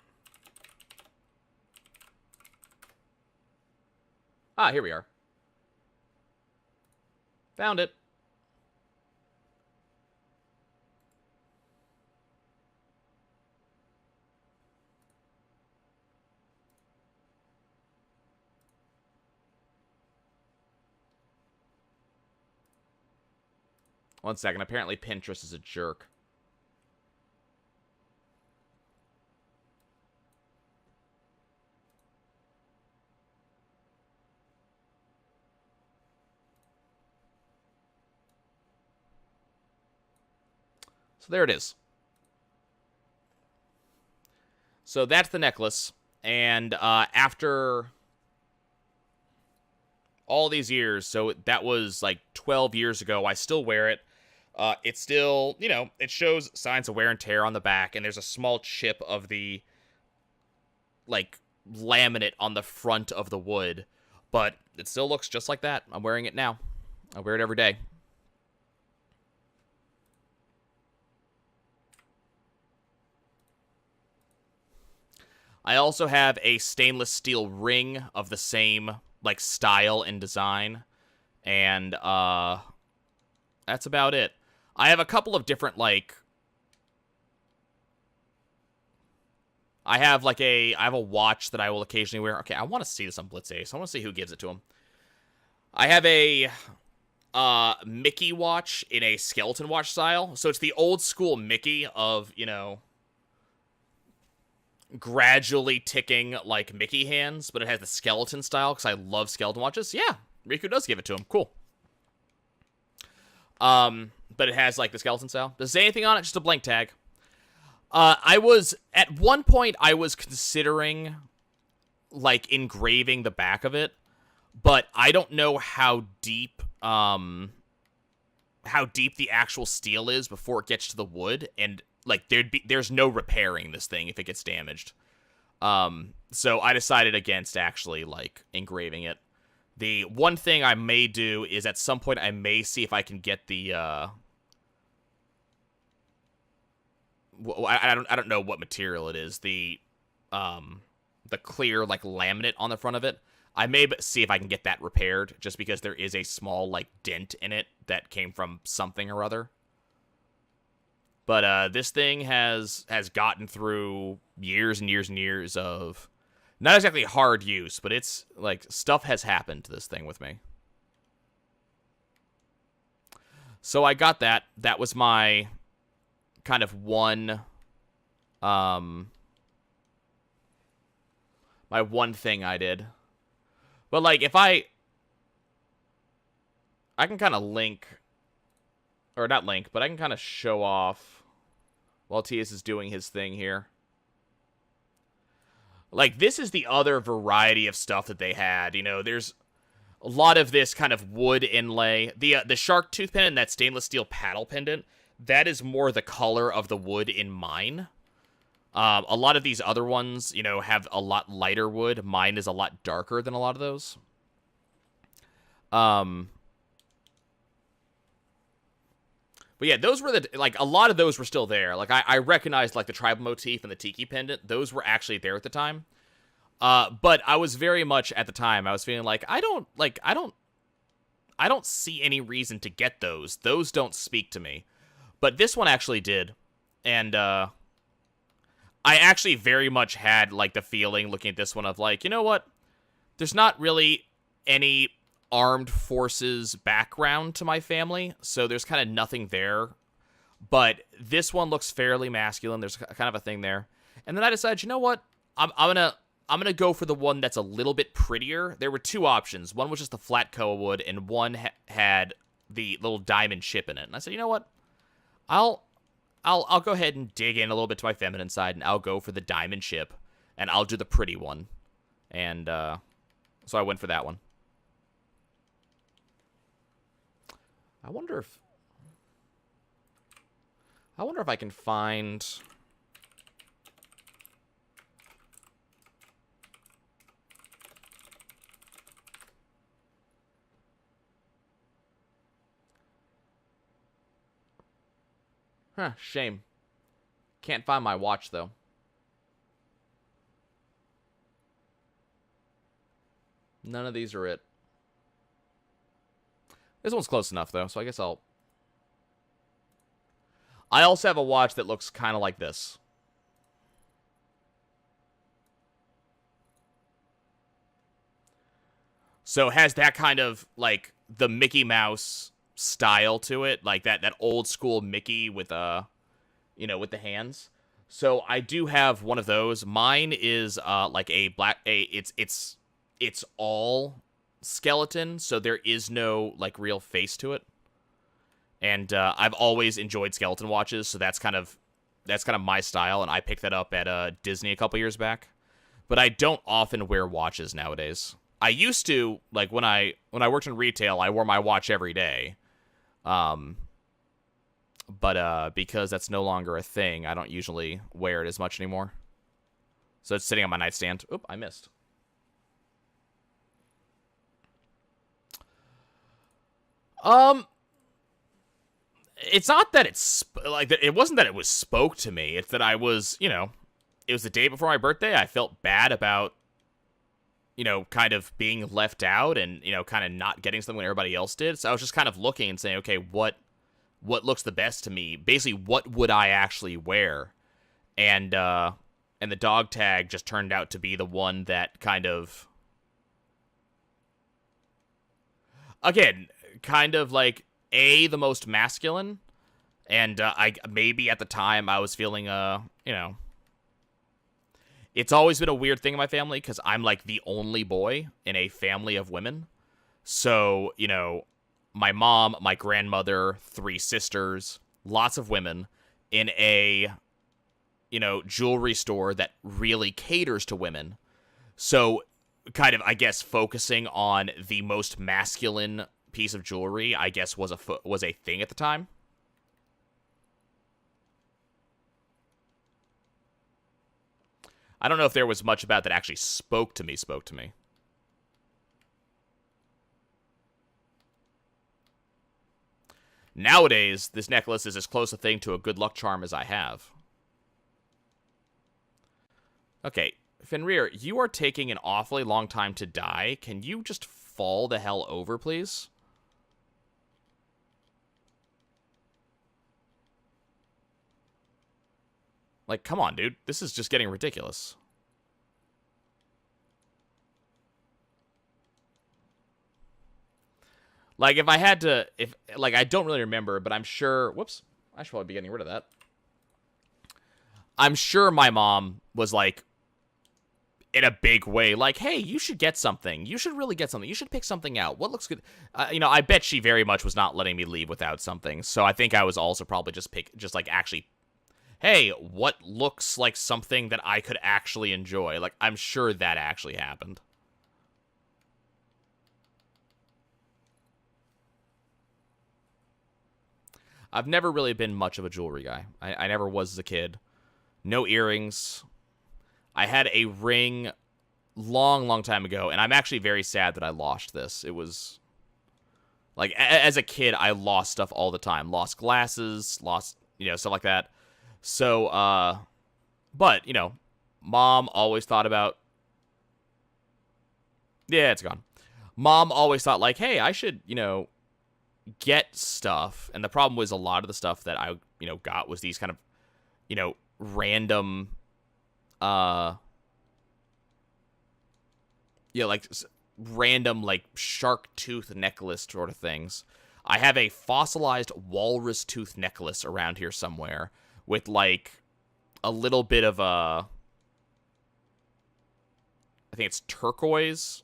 Ah, here we are. Found it. One second. Apparently Pinterest is a jerk. So there it is. So that's the necklace. And after all these years, so that was like 12 years ago, I still wear it. It's still, you know, it shows signs of wear and tear on the back, and there's a small chip of the, like, laminate on the front of the wood. But it still looks just like that. I'm wearing it now. I wear it every day. I also have a stainless steel ring of the same, like, style and design. And, that's about it. I have a couple of different, like... I have a watch that I will occasionally wear. Okay, I want to see this on Blitz Ace. I want to see who gives it to him. I have a Mickey watch in a skeleton watch style. So it's the old school Mickey of, you know, gradually ticking, like, Mickey hands, but it has the skeleton style because I love skeleton watches. Yeah, Riku does give it to him. Cool. But it has, like, the skeleton style. Does it say anything on it? Just a blank tag. At one point, I was considering, like, engraving the back of it, but I don't know how deep the actual steel is before it gets to the wood, and, like, there's no repairing this thing if it gets damaged. So I decided against actually, like, engraving it. The one thing I may do is at some point I may see if I can get the, I don't know what material it is. The clear, like, laminate on the front of it. I may see if I can get that repaired, just because there is a small, like, dent in it that came from something or other. But this thing has gotten through years and years and years of not exactly hard use, but it's, like, stuff has happened to this thing with me. So I got that. That was my kind of my My one thing I did. But, like, if I can kind of link, or not link, but I can kind of show off while TS is doing his thing here. Like, this is the other variety of stuff that they had. You know, there's a lot of this kind of wood inlay. The shark tooth pendant, that stainless steel paddle pendant, that is more the color of the wood in mine. A lot of these other ones, you know, have a lot lighter wood. Mine is a lot darker than a lot of those. But yeah, those were like, a lot of those were still there. Like, I recognized, like, the tribal motif and the tiki pendant. Those were actually there at the time. But I was very much, at the time, I was feeling like, I don't see any reason to get those. Those don't speak to me. But this one actually did. And, I actually very much had, like, the feeling looking at this one of, like, you know what? There's not really any armed forces background to my family, so there's kind of nothing there. But this one looks fairly masculine. There's kind of a thing there. And then I decided, you know what? I'm gonna go for the one that's a little bit prettier. There were two options. One was just the flat koa wood, and one had the little diamond chip in it. And I said, you know what? I'll go ahead and dig in a little bit to my feminine side, and I'll go for the diamond chip, and I'll do the pretty one. And so I went for that one. I wonder if I can find. Huh, shame. Can't find my watch, though. None of these are it. This one's close enough, though, so I guess I'll... I also have a watch that looks kind of like this. So it has that kind of, like, the Mickey Mouse style to it, like that old school Mickey with you know, with the hands. So I do have one of those. Mine is like a black it's all skeleton, so there is no, like, real face to it. And I've always enjoyed skeleton watches, so that's kind of my style, and I picked that up at Disney a couple years back. But I don't often wear watches nowadays. I used to, like, when I worked in retail, I wore my watch every day. But because that's no longer a thing, I don't usually wear it as much anymore. So it's sitting on my nightstand. Oop, I missed. It's not that it's, like, it wasn't that it was spoke to me. It's that I was, you know, it was the day before my birthday. I felt bad about, you know, kind of being left out and, you know, kind of not getting something when everybody else did. So I was just kind of looking and saying, okay, what looks the best to me? Basically, what would I actually wear? And the dog tag just turned out to be the one that kind of, again, kind of like, the most masculine, and I maybe at the time I was feeling, you know, it's always been a weird thing in my family because I'm, like, the only boy in a family of women. So, you know, my mom, my grandmother, 3 sisters, lots of women in a, you know, jewelry store that really caters to women. So, kind of, I guess, focusing on the most masculine piece of jewelry, I guess, was a thing at the time. I don't know if there was much about that actually spoke to me. Nowadays, this necklace is as close a thing to a good luck charm as I have. Okay, Fenrir, you are taking an awfully long time to die. Can you just fall the hell over, please? Like, come on, dude. This is just getting ridiculous. Like, if I had to... Like, I don't really remember, but I'm sure... Whoops. I should probably be getting rid of that. I'm sure my mom was, like, in a big way, like, hey, you should get something. You should really get something. You should pick something out. What looks good? I bet she very much was not letting me leave without something. So I think I was also probably just like actually, hey, what looks like something that I could actually enjoy? Like, I'm sure that actually happened. I've never really been much of a jewelry guy. I never was as a kid. No earrings. I had a ring long, long time ago, and I'm actually very sad that I lost this. It was like as a kid, I lost stuff all the time. Lost glasses, lost stuff like that. So, but mom always thought about. Yeah, it's gone. Mom always thought like, hey, I should get stuff, and the problem was a lot of the stuff that I got was these kind of random like random like shark tooth necklace sort of things. I have a fossilized walrus tooth necklace around here somewhere with like a little bit of I think it's turquoise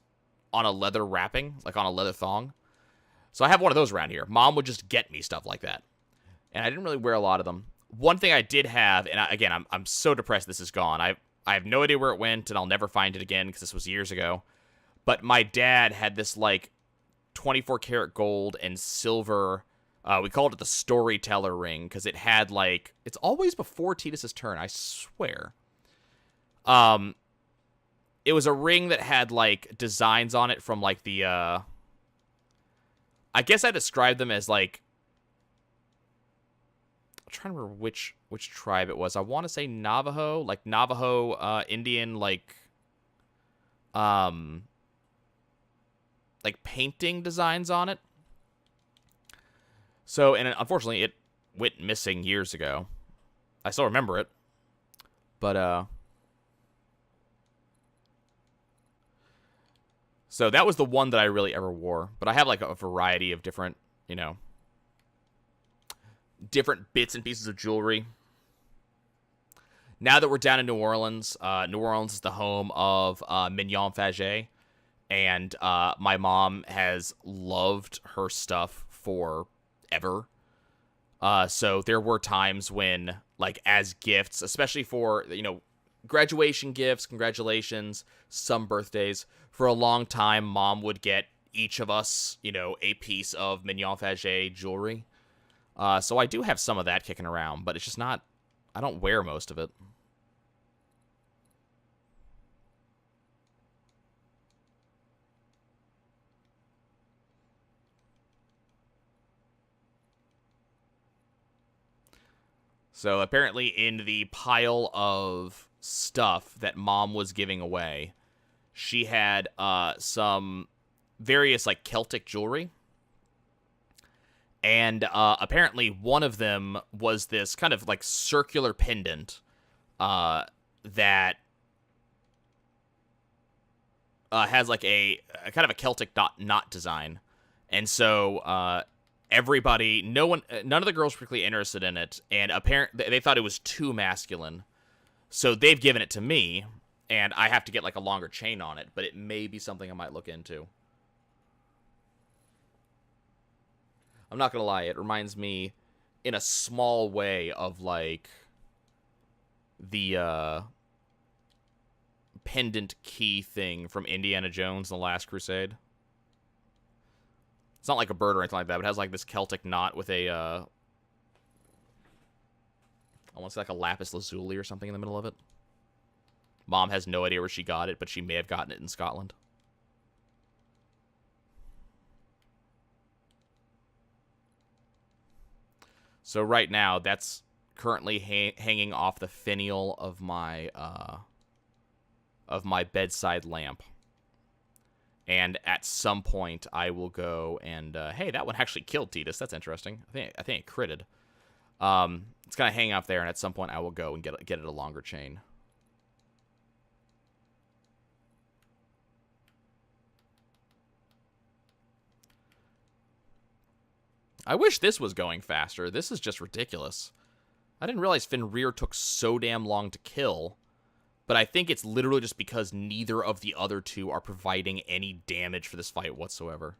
on a leather wrapping, like on a leather thong. So I have one of those around here. Mom would just get me stuff like that. And I didn't really wear a lot of them. One thing I did have, and again, I'm so depressed this is gone. I have no idea where it went, and I'll never find it again because this was years ago. But my dad had this, like, 24 karat gold and silver, we called it the storyteller ring, because it had, like, it's always before Titus's turn, I swear. It was a ring that had, like, designs on it from, like, the, I guess I described them as, like, I'm trying to remember which tribe it was. I want to say Navajo, like Navajo, Indian, like painting designs on it. So, and unfortunately, it went missing years ago. I still remember it, but so that was the one that I really ever wore. But I have like a variety of different, different bits and pieces of jewelry. Now that we're down in New Orleans is the home of Mignon Faget, and my mom has loved her stuff forever. So there were times when, like, as gifts, especially for, graduation gifts, congratulations, some birthdays, for a long time, Mom would get each of us, a piece of Mignon Faget jewelry. So I do have some of that kicking around, but it's just not, I don't wear most of it. So apparently in the pile of stuff that Mom was giving away, she had some various, like, Celtic jewelry. And apparently one of them was this kind of, like, circular pendant that has, like, a kind of a Celtic knot design. And so everybody, none of the girls were particularly interested in it, and apparently they thought it was too masculine. So they've given it to me, and I have to get, like, a longer chain on it, but it may be something I might look into. I'm not gonna lie, it reminds me in a small way of, like, the pendant key thing from Indiana Jones and the Last Crusade. It's not like a bird or anything like that, but it has, like, this Celtic knot with a, I want to say, like, a lapis lazuli or something in the middle of it. Mom has no idea where she got it, but she may have gotten it in Scotland. So right now, that's currently hanging off the finial of my bedside lamp. And at some point, I will go and hey, that one actually killed Titus. That's interesting. I think it critted. It's gonna hang up there, and at some point, I will go and get it a longer chain. I wish this was going faster. This is just ridiculous. I didn't realize Fenrir took so damn long to kill, But I think it's literally just because neither of the other two are providing any damage for this fight whatsoever.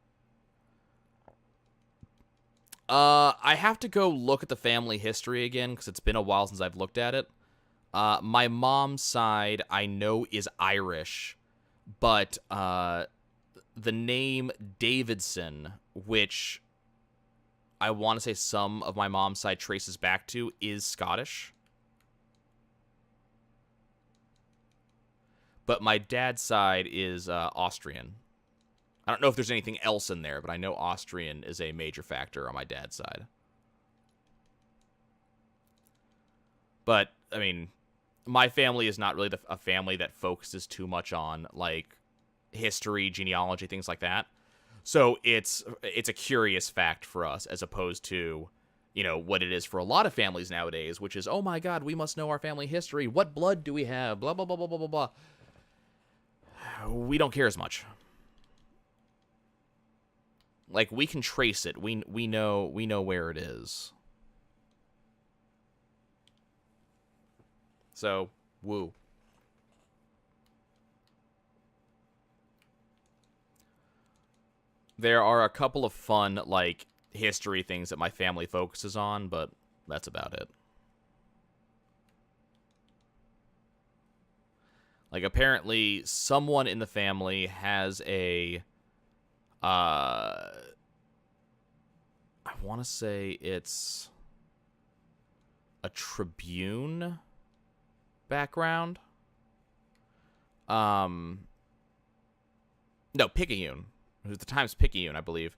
I have to go look at the family history again, because it's been a while since I've looked at it. My mom's side, I know, is Irish, but the name Davidson, which I want to say some of my mom's side traces back to, is Scottish. But my dad's side is Austrian. I don't know if there's anything else in there, but I know Austrian is a major factor on my dad's side. But, I mean, my family is not really a family that focuses too much on, like, history, genealogy, things like that. So it's a curious fact for us, as opposed to, you know, what it is for a lot of families nowadays, which is, oh my god, we must know our family history. What blood do we have? Blah, blah, blah, blah, blah, blah, blah. We don't care as much. Like, we can trace it. We know where it is. So, woo. There are a couple of fun, like, history things that my family focuses on, but that's about it. Like, apparently, someone in the family has a, I want to say it's a Tribune background. No, Picayune. It was the Times-Picayune, I believe.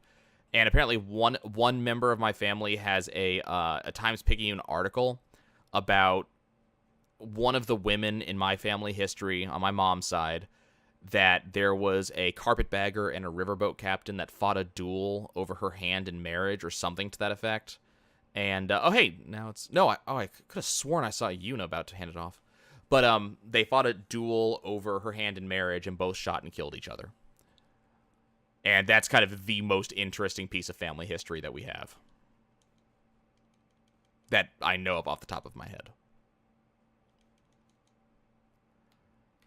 And apparently one member of my family has a Times-Picayune article about one of the women in my family history on my mom's side, that there was a carpetbagger and a riverboat captain that fought a duel over her hand in marriage or something to that effect. And, oh, hey, now it's... No, I could have sworn I saw Yuna about to hand it off. But they fought a duel over her hand in marriage and both shot and killed each other. And that's kind of the most interesting piece of family history that we have. That I know of off the top of my head.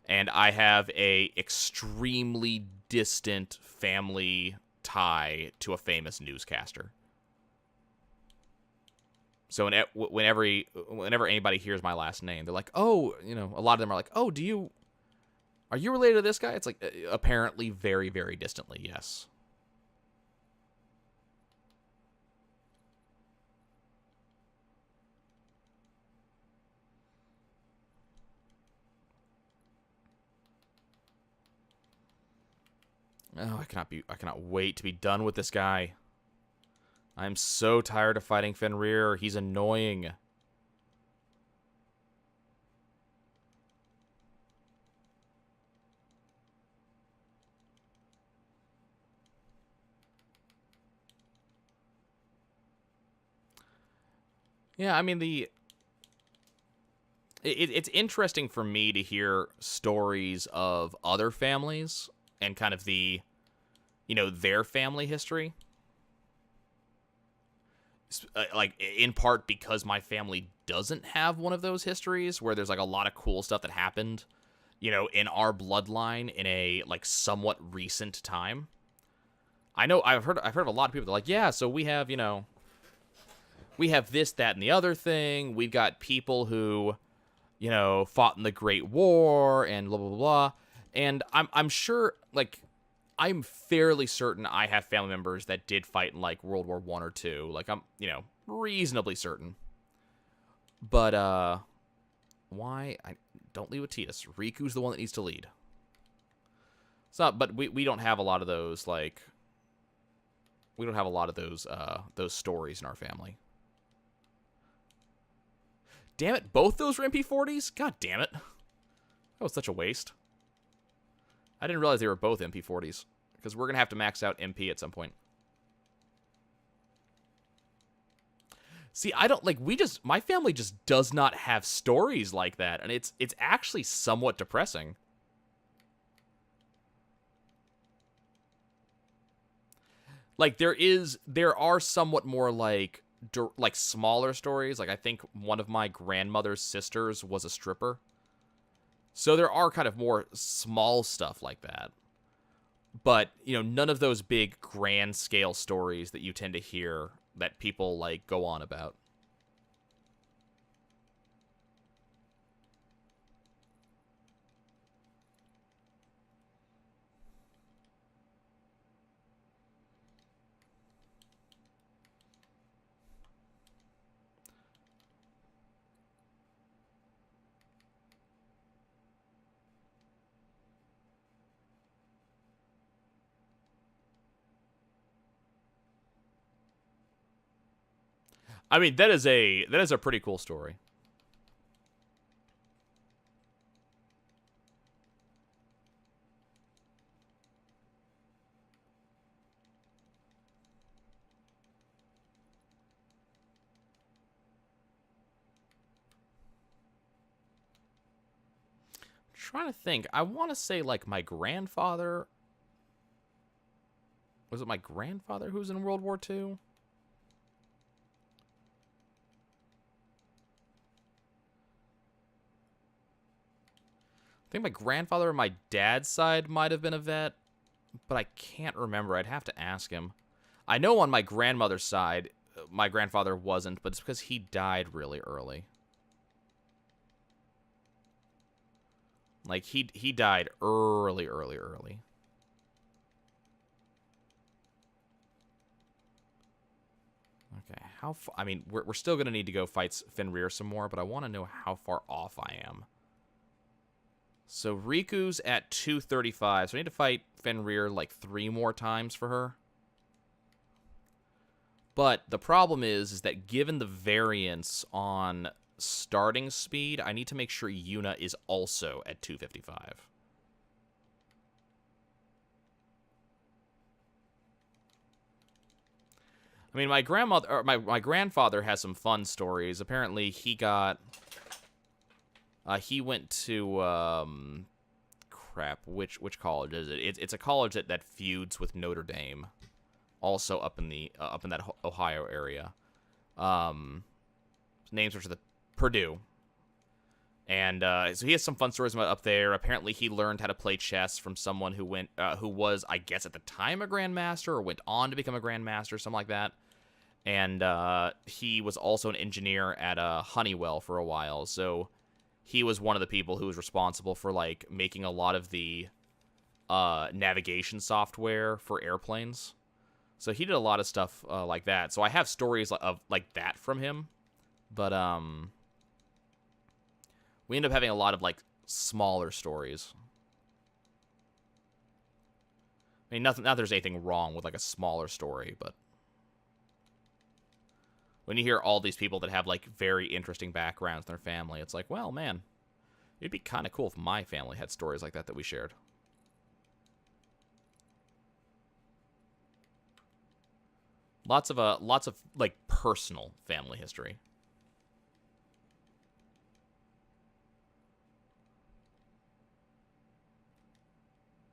And I have a extremely distant family tie to a famous newscaster. So whenever anybody hears my last name, they're like, oh, you know, a lot of them are like, oh, are you related to this guy? It's like, apparently very, very distantly, yes. Oh, I cannot wait to be done with this guy. I'm so tired of fighting Fenrir. He's annoying. Yeah, I mean, it's interesting for me to hear stories of other families and kind of the, you know, their family history. Like, in part because my family doesn't have one of those histories where there's, like, a lot of cool stuff that happened, you know, in our bloodline in a, like, somewhat recent time. I know I've heard of a lot of people that are like, yeah, so we have, you know, we have this, that, and the other thing. We've got people who, you know, fought in the Great War and blah, blah, blah, blah. And I'm sure, like, I'm fairly certain I have family members that did fight in, like, World War I or II. Like, I'm, you know, reasonably certain. But, why? Don't lead with Titus. Riku's the one that needs to lead. It's not, but we don't have a lot of those, like, we don't have a lot of those stories in our family. Damn it, both those were MP40s? God damn it. That was such a waste. I didn't realize they were both MP40s, because we're going to have to max out MP at some point. See, I don't, like, my family just does not have stories like that, and it's actually somewhat depressing. Like, there are somewhat more, like smaller stories. Like, I think one of my grandmother's sisters was a stripper. So there are kind of more small stuff like that. But, none of those big grand scale stories that you tend to hear that people like go on about. I mean, that is a pretty cool story. I'm trying to think. I want to say like my grandfather. Was it my grandfather who was in World War II? I think my grandfather on my dad's side might have been a vet, but I can't remember. I'd have to ask him. I know on my grandmother's side, my grandfather wasn't, but it's because he died really early. Like, he died early, early, early. Okay, I mean, we're still going to need to go fight Fenrir some more, but I want to know how far off I am. So Riku's at 235, so I need to fight Fenrir like 3 more times for her. But the problem is that given the variance on starting speed, I need to make sure Yuna is also at 255. I mean, my grandmother, or my grandfather has some fun stories. Apparently, he went to crap. Which college is it? It's a college that feuds with Notre Dame, also up in that Ohio area. Names are the Purdue. And so he has some fun stories about up there. Apparently, he learned how to play chess from someone who was, I guess, at the time a grandmaster, or went on to become a grandmaster, something like that. And he was also an engineer at Honeywell for a while. So he was one of the people who was responsible for like making a lot of the navigation software for airplanes. So he did a lot of stuff like that. So I have stories of like that from him, but we end up having a lot of like smaller stories. I mean, not that there's anything wrong with like a smaller story, but when you hear all these people that have like very interesting backgrounds in their family, it's like, well, man, it'd be kind of cool if my family had stories like that we shared. Lots of like personal family history.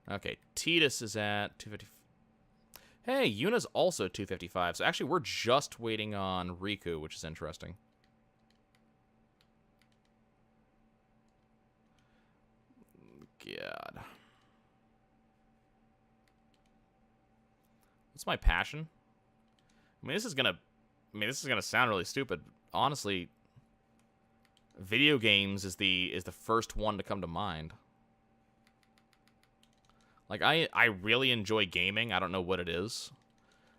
Okay, Titus is at 250. Hey, Yuna's also 255. So actually, we're just waiting on Riku, which is interesting. God. What's my passion? I mean, this is gonna sound really stupid. Honestly, video games is the first one to come to mind. Like, I really enjoy gaming. I don't know what it is.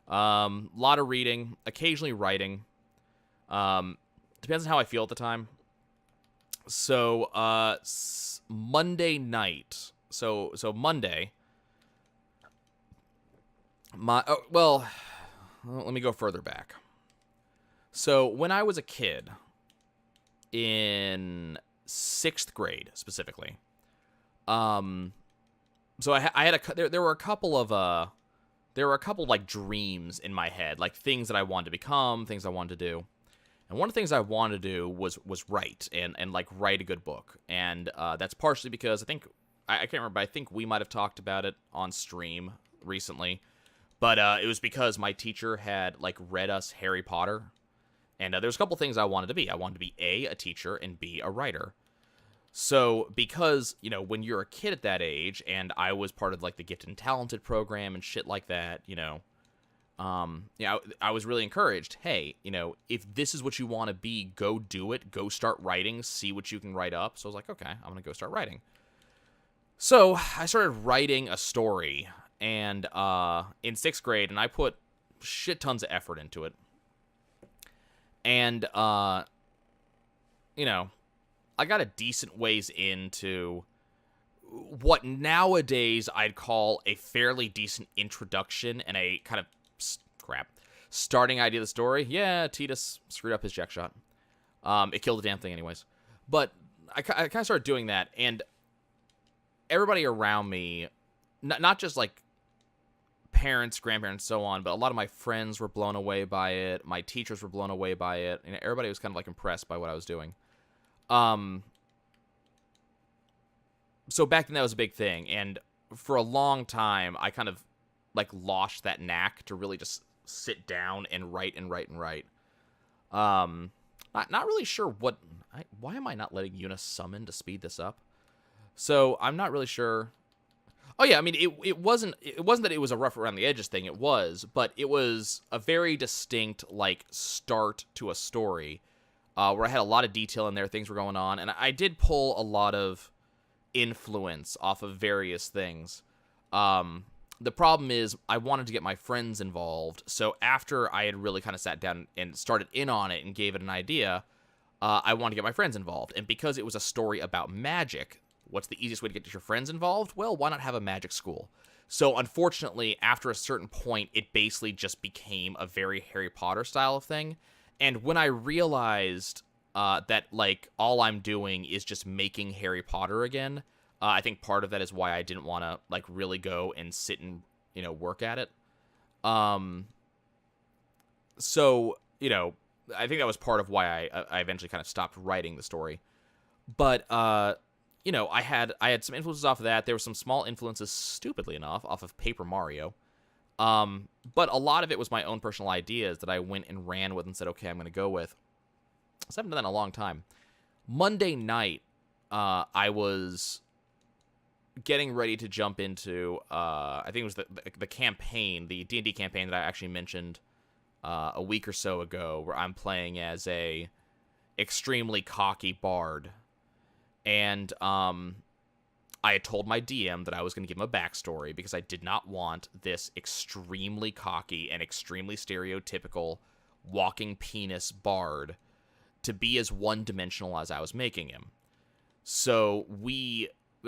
Lot of reading, occasionally writing. Depends on how I feel at the time. So, Monday night. So Monday. Well, let me go further back. So, when I was a kid, in 6th grade specifically, so I had there were a couple of like dreams in my head, like things that I wanted to become, things I wanted to do. And one of the things I wanted to do was write and like write a good book. And that's partially because I can't remember, I think we might have talked about it on stream recently. But it was because my teacher had like read us Harry Potter. And there's a couple things I wanted to be. I wanted to be A teacher, and B, a writer. So because, when you're a kid at that age, and I was part of like the gifted and talented program and shit like that, I was really encouraged. Hey, if this is what you want to be, go do it. Go start writing. See what you can write up. So I was like, okay, I'm gonna go start writing. So I started writing a story, and in 6th grade, and I put shit tons of effort into it. And I got a decent ways into what nowadays I'd call a fairly decent introduction and a kind of starting idea of the story. Yeah, Titus screwed up his jack shot. It killed the damn thing anyways. But I kind of started doing that, and everybody around me, not just like parents, grandparents, so on, but a lot of my friends were blown away by it. My teachers were blown away by it, and everybody was kind of like impressed by what I was doing. So back then that was a big thing, and for a long time I kind of like lost that knack to really just sit down and write and write and write. Not really sure why am I not letting Eunice summon to speed this up? So I'm not really sure. Oh yeah, I mean it wasn't that it was a rough around the edges thing. It was, but it was a very distinct like start to a story. Where I had a lot of detail in there, things were going on, and I did pull a lot of influence off of various things. The problem is I wanted to get my friends involved, so after I had really kind of sat down and started in on it and gave it an idea, I wanted to get my friends involved. And because it was a story about magic, what's the easiest way to get your friends involved? Well, why not have a magic school? So unfortunately, after a certain point, it basically just became a very Harry Potter style of thing. And when I realized that, like, all I'm doing is just making Harry Potter again, I think part of that is why I didn't want to, like, really go and sit and, work at it. So, I think that was part of why I eventually kind of stopped writing the story. But, I had some influences off of that. There were some small influences, stupidly enough, off of Paper Mario. But a lot of it was my own personal ideas that I went and ran with and said, okay, I'm going to go with. So I haven't done that in a long time. Monday night, I was getting ready to jump into, I think it was the campaign, the D&D campaign that I actually mentioned a week or so ago, where I'm playing as a extremely cocky bard. And I had told my DM that I was going to give him a backstory because I did not want this extremely cocky and extremely stereotypical walking penis bard to be as one-dimensional as I was making him. So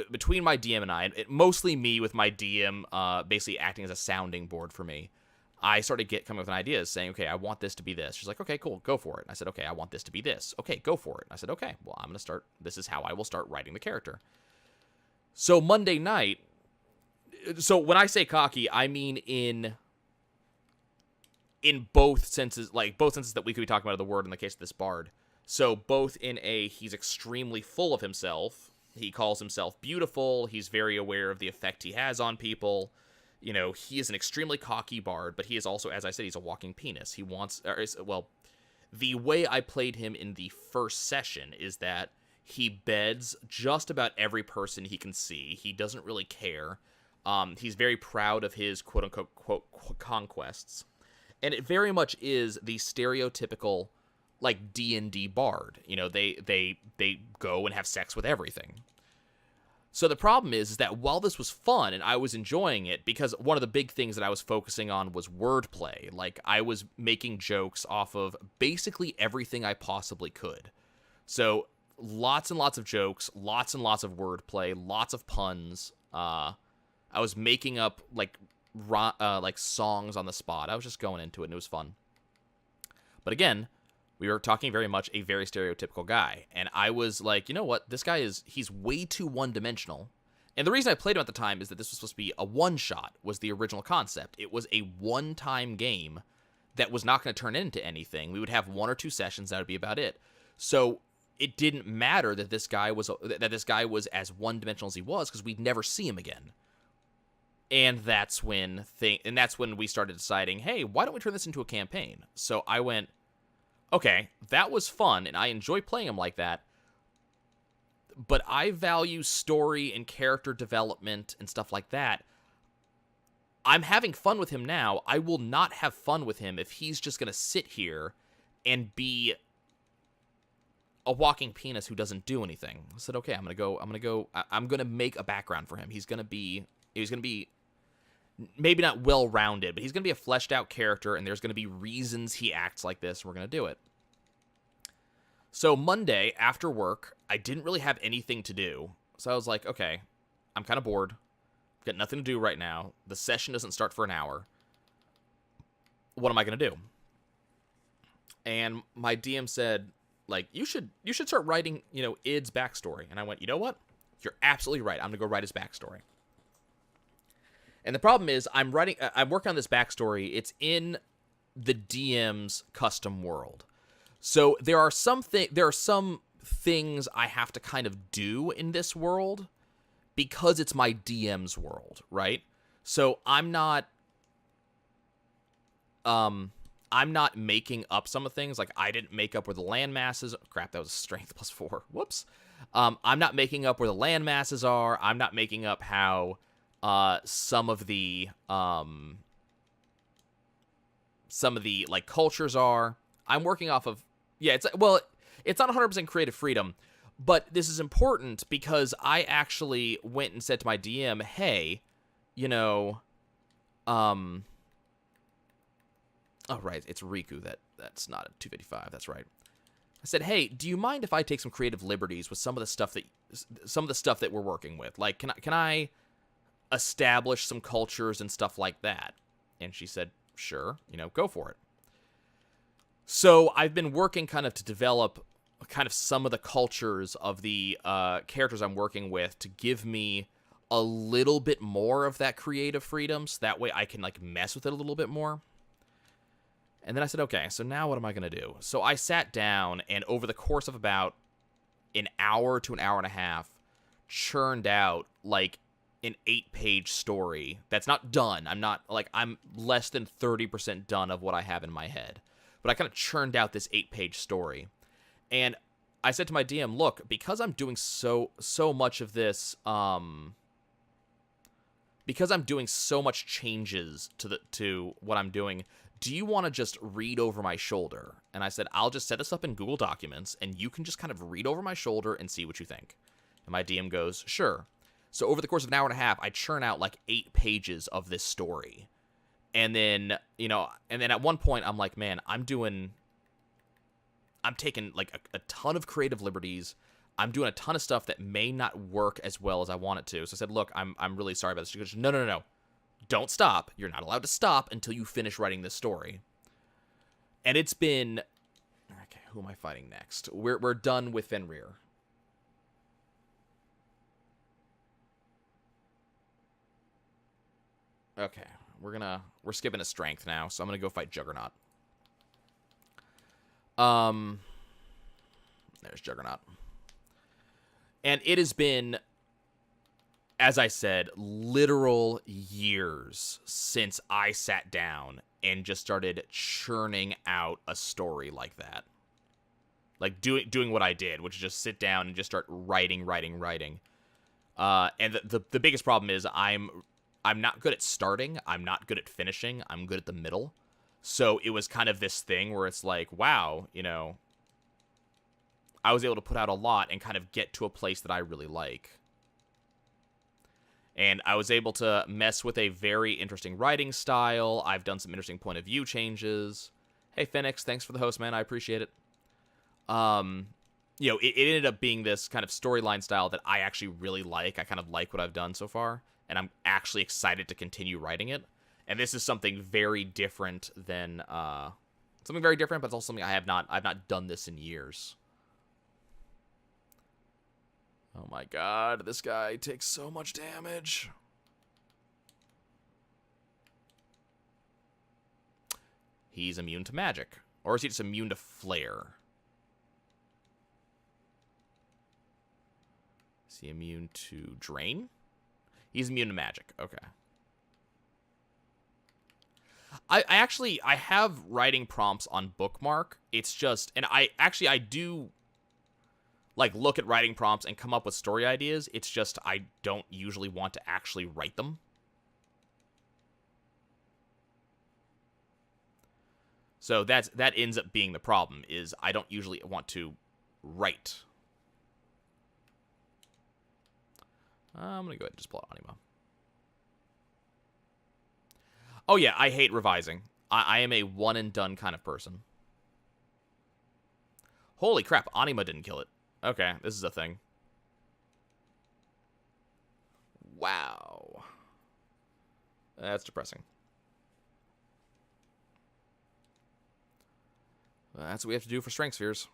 between my DM and I, mostly me with my DM basically acting as a sounding board for me, I started coming up with ideas saying, okay, I want this to be this. She's like, okay, cool, go for it. And I said, okay, I want this to be this. Okay, go for it. And I said, okay, well, I'm going to start, this is how I will start writing the character. So Monday night, so when I say cocky, I mean in both senses, like both senses that we could be talking about the word in the case of this bard. So both in he's extremely full of himself. He calls himself beautiful. He's very aware of the effect he has on people. He is an extremely cocky bard, but he is also, as I said, he's a walking penis. The way I played him in the first session is that he beds just about every person he can see. He doesn't really care. He's very proud of his quote-unquote conquests. And it very much is the stereotypical, like, D&D bard. They go and have sex with everything. So the problem is that while this was fun and I was enjoying it, because one of the big things that I was focusing on was wordplay. Like, I was making jokes off of basically everything I possibly could. So lots and lots of jokes, lots and lots of wordplay, lots of puns. I was making up like songs on the spot. I was just going into it, and it was fun. But again, we were talking very much a very stereotypical guy, and I was like, you know what? This guy he's way too one-dimensional. And the reason I played him at the time is that this was supposed to be a one-shot, was the original concept. It was a one-time game that was not going to turn into anything. We would have 1 or 2 sessions, that would be about it. So it didn't matter that this guy was as one-dimensional as he was, because we'd never see him again. And that's when we started deciding, hey, why don't we turn this into a campaign? So I went, okay, that was fun, and I enjoy playing him like that. but I value story and character development and stuff like that. I'm having fun with him now. I will not have fun with him if he's just going to sit here and be a walking penis who doesn't do anything. I said, okay, I'm going to make a background for him. He's going to be maybe not well-rounded, but he's going to be a fleshed out character, and there's going to be reasons he acts like this, and we're going to do it. So Monday, after work, I didn't really have anything to do. So I was like, okay, I'm kind of bored. Got nothing to do right now. The session doesn't start for an hour. What am I going to do? And my DM said, like, you should start writing, Id's backstory. And I went, you know what? You're absolutely right. I'm going to go write his backstory. And the problem is, I'm working on this backstory. It's in the DM's custom world. So there are some things I have to kind of do in this world because it's my DM's world, right? So I'm not making up some of things. Like, I didn't make up where the land masses. Crap, that was strength +4. Whoops. I'm not making up where the land masses are. I'm not making up how some of the like cultures are. I'm working off of it's not 100% creative freedom, but this is important because I actually went and said to my DM, hey, oh right, it's Riku that's not a 255. That's right. I said, hey, do you mind if I take some creative liberties with some of the stuff that we're working with? Like, can I establish some cultures and stuff like that? And she said, sure, go for it. So I've been working kind of to develop kind of some of the cultures of the characters I'm working with to give me a little bit more of that creative freedom, so that way I can like mess with it a little bit more. And then I said, okay, so now what am I going to do? So I sat down and over the course of about an hour to an hour and a half, churned out like an 8-page story that's not done. I'm less than 30% done of what I have in my head. But I kind of churned out this 8-page story. And I said to my DM, look, because I'm doing so much of this, because I'm doing so much changes to what I'm doing, do you want to just read over my shoulder? And I said, I'll just set this up in Google Documents, and you can just kind of read over my shoulder and see what you think. And my DM goes, sure. So over the course of an hour and a half, I churn out like 8 pages of this story. And then, at one point, I'm like, man, I'm taking like a ton of creative liberties. I'm doing a ton of stuff that may not work as well as I want it to. So I said, look, I'm really sorry about this. She goes, no. Don't stop. You're not allowed to stop until you finish writing this story. And it's been... Okay, who am I fighting next? We're done with Fenrir. Okay, we're skipping a strength now, so I'm gonna go fight Juggernaut. There's Juggernaut. And it has been, as I said, literal years since I sat down and just started churning out a story like that. Like doing what I did, which is just sit down and just start writing. And the biggest problem is I'm not good at starting. I'm not good at finishing. I'm good at the middle. So it was kind of this thing where it's like, wow, I was able to put out a lot and kind of get to a place that I really like. And I was able to mess with a very interesting writing style. I've done some interesting point of view changes. Hey, Phoenix, thanks for the host, man. I appreciate it. It ended up being this kind of storyline style that I actually really like. I kind of like what I've done so far. And I'm actually excited to continue writing it. And this is something very different than but it's also something I've not done this in years. Oh my god, this guy takes so much damage. He's immune to magic. Or is he just immune to flare? Is he immune to drain? He's immune to magic. Okay. I have writing prompts on Bookmark. It's just, and I do like, look at writing prompts and come up with story ideas. It's just I don't usually want to actually write them. So that ends up being the problem, is I don't usually want to write. I'm going to go ahead and just pull out Anima. Oh yeah, I hate revising. I am a one-and-done kind of person. Holy crap, Anima didn't kill it. Okay, this is a thing. Wow. That's depressing. That's what we have to do for Strength Spheres.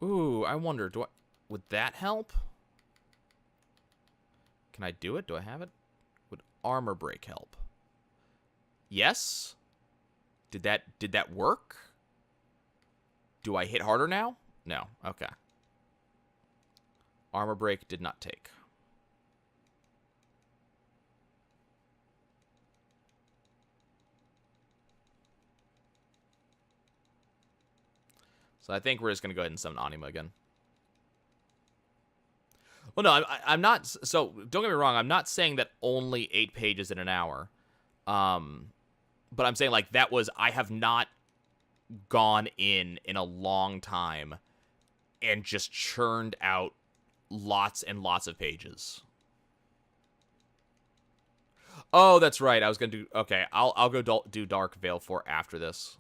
Ooh, I wonder, would that help? Can I do it? Do I have it? Would armor break help? Yes? Did that work? Do I hit harder now? No. Okay. Armor break did not take. So I think we're just going to go ahead and summon Anima again. Well, no, I'm not. So don't get me wrong. I'm not saying that only 8 pages in an hour. But I'm saying, like, that was, I have not gone in a long time and just churned out lots and lots of pages. Oh, that's right. I was going to do, okay, I'll go do Dark Veil 4 after this.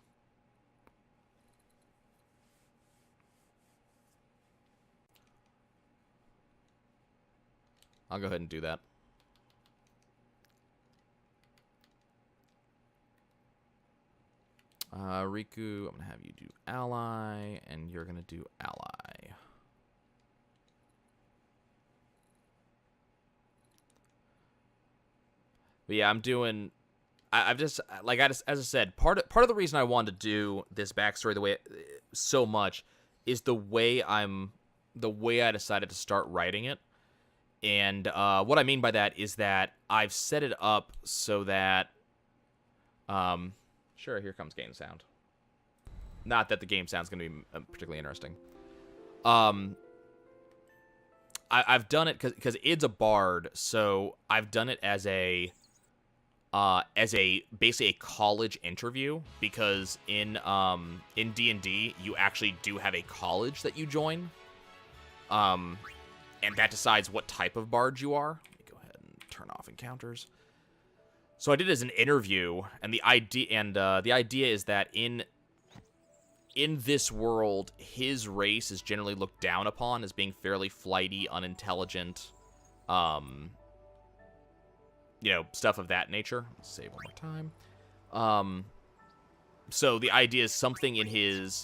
I'll go ahead and do that. Riku, I'm going to have you do Ally, and you're going to do Ally. But yeah, I'm doing... I've just, like, as I said, part of the reason I wanted to do this backstory the way so much is the way I decided to start writing it. And what I mean by that is that I've set it up so that, sure, here comes game sound. Not that the game sound's going to be particularly interesting. I've done it because Id's a bard, so I've done it as basically a college interview, because in D&D you actually do have a college that you join. And that decides what type of bard you are. Let me go ahead and turn off encounters. So I did it as an interview, and the idea is that in this world, his race is generally looked down upon as being fairly flighty, unintelligent, you know, stuff of that nature. Let's save one more time. So the idea is something in his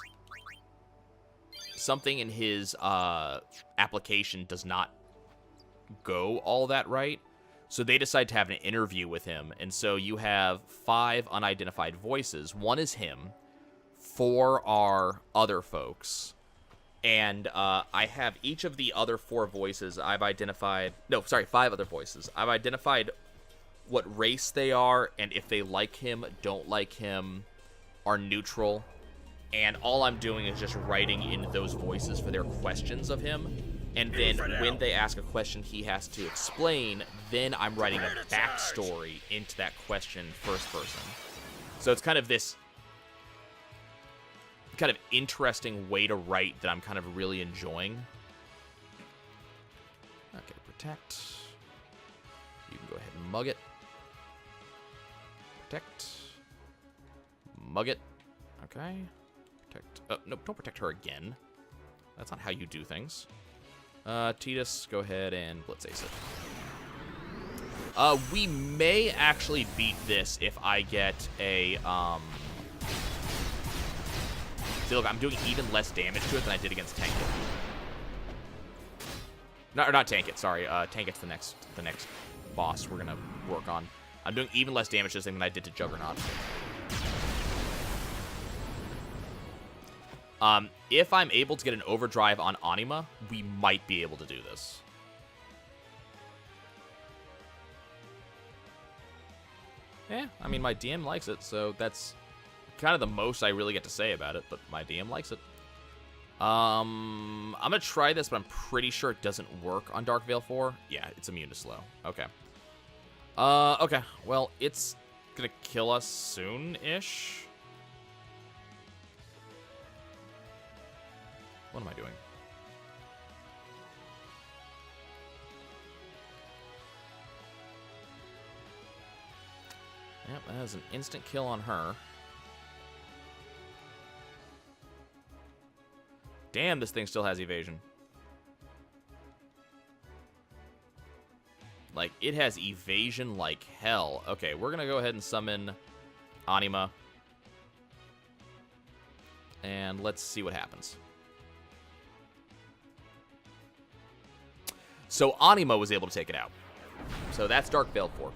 application does not go all that right. So they decide to have an interview with him. And so you have 5 unidentified voices. 1 is him. 4 are other folks. And I have each of the other 4 voices I've identified... No, sorry, 5 other voices. I've identified what race they are, and if they like him, don't like him, are neutral. And all I'm doing is just writing in those voices for their questions of him. And then when they ask a question he has to explain, then I'm writing a backstory into that question first person. So it's kind of this kind of interesting way to write that I'm kind of really enjoying. Okay, protect. You can go ahead and mug it. Protect. Mug it. Okay. Protect. Oh, no, don't protect her again. That's not how you do things. Titus, go ahead and Blitz Ace it. We may actually beat this if I get a, See, look, I'm doing even less damage to it than I did against Tank It. Not Tank It, sorry. Tank It's the next boss we're gonna work on. I'm doing even less damage to this thing than I did to Juggernaut. If I'm able to get an overdrive on Anima, we might be able to do this. I mean, my DM likes it, so that's kind of the most I really get to say about it, but my DM likes it. I'm gonna try this, but I'm pretty sure it doesn't work on Dark Veil 4. Yeah, it's immune to slow. Okay. Okay. Well, it's gonna kill us soon-ish. What am I doing? Yep, that is an instant kill on her. Damn, this thing still has evasion. Like, it has evasion like hell. Okay, we're gonna go ahead and summon Anima. And let's see what happens. So Anima was able to take it out. So that's Dark Veil 4.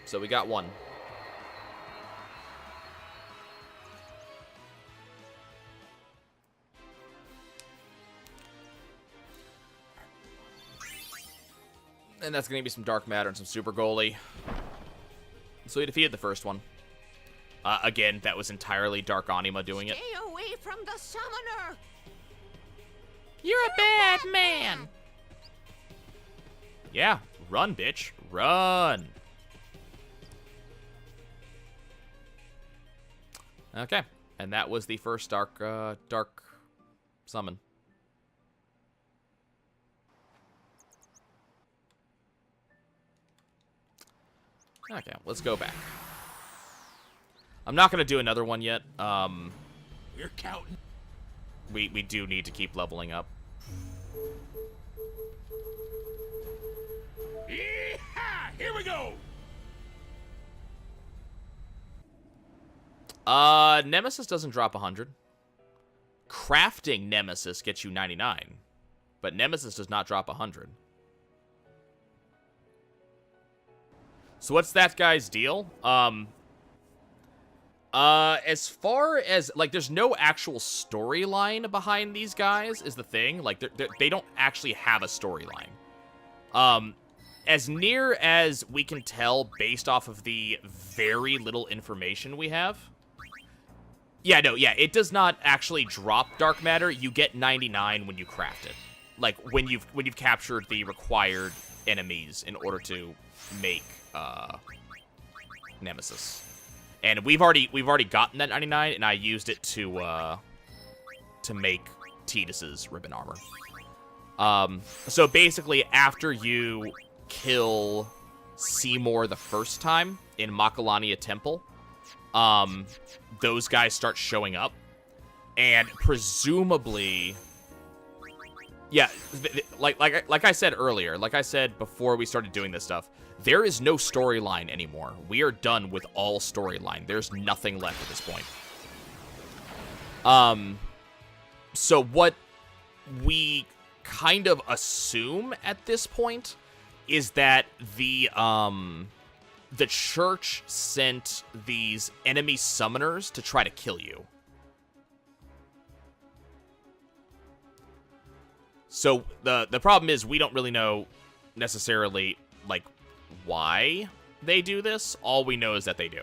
So we got one. And that's going to be some Dark Matter and some Super Goalie. So we defeated the first one. Again, that was entirely Dark Anima doing it. Stay away from the summoner! You're a bad man! Yeah, run, bitch. Run! Okay, and that was the first dark summon. Okay, let's go back. I'm not gonna do another one yet. We're counting. We do need to keep leveling up. Yeehaw! Here we go. Nemesis doesn't drop 100. Crafting Nemesis gets you 99, but Nemesis does not drop 100. So what's that guy's deal? As far as, like, there's no actual storyline behind these guys is the thing. Like, they don't actually have a storyline. As near as we can tell based off of the very little information we have. Yeah, no, yeah, it does not actually drop Dark Matter. You get 99 when you craft it. Like, when you've captured the required enemies in order to make Nemesis. And we've already gotten that 99, and I used it to make Tidus's ribbon armor. So basically, after you kill Seymour the first time in Makalania Temple, those guys start showing up, and presumably, yeah, like I said earlier, like I said before we started doing this stuff, there is no storyline anymore. We are done with all storyline. There's nothing left at this point. So what we kind of assume at this point is that the church sent these enemy summoners to try to kill you. So the problem is we don't really know necessarily, like, why they do this. All we know is that they do.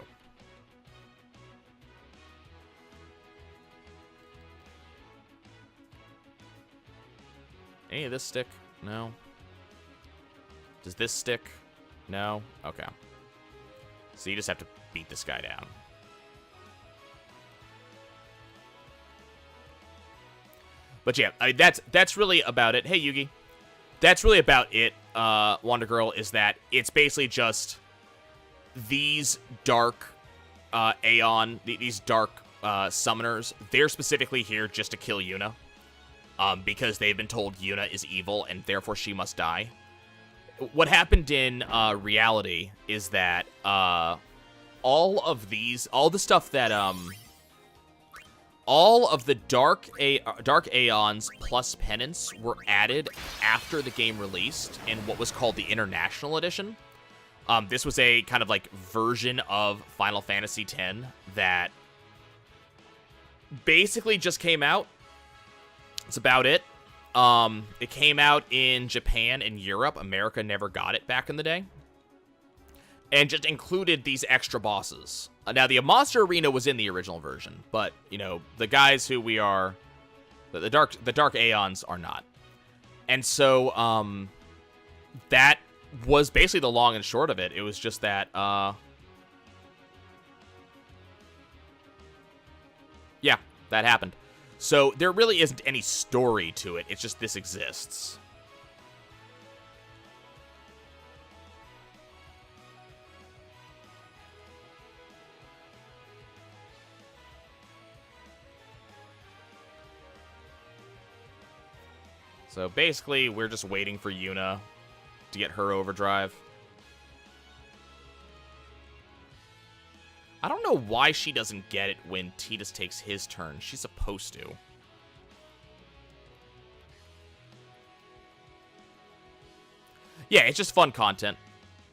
Any of this stick? No. Does this stick? No? Okay. So you just have to beat this guy down. But yeah, that's really about it. Hey, Yugi. That's really about it, Wonder Girl, is that it's basically just these dark Aeon, these dark summoners. They're specifically here just to kill Yuna. Because they've been told Yuna is evil and therefore she must die. What happened in reality is that all of the stuff that all of the dark Aeons plus Penance were added after the game released in what was called the International Edition. This was a kind of like version of Final Fantasy X that basically just came out. That's about it. It came out in Japan and Europe. America never got it back in the day. and just included these extra bosses. Now, the Monster Arena was in the original version, but, you know, the guys who we are, the Dark Aeons are not. And so, that was basically the long and short of it. It was just that, yeah, that happened. So there really isn't any story to it. It's just this exists. So basically, we're just waiting for Yuna to get her overdrive. I don't know why she doesn't get it when Tidus takes his turn. She's supposed to. Yeah, it's just fun content.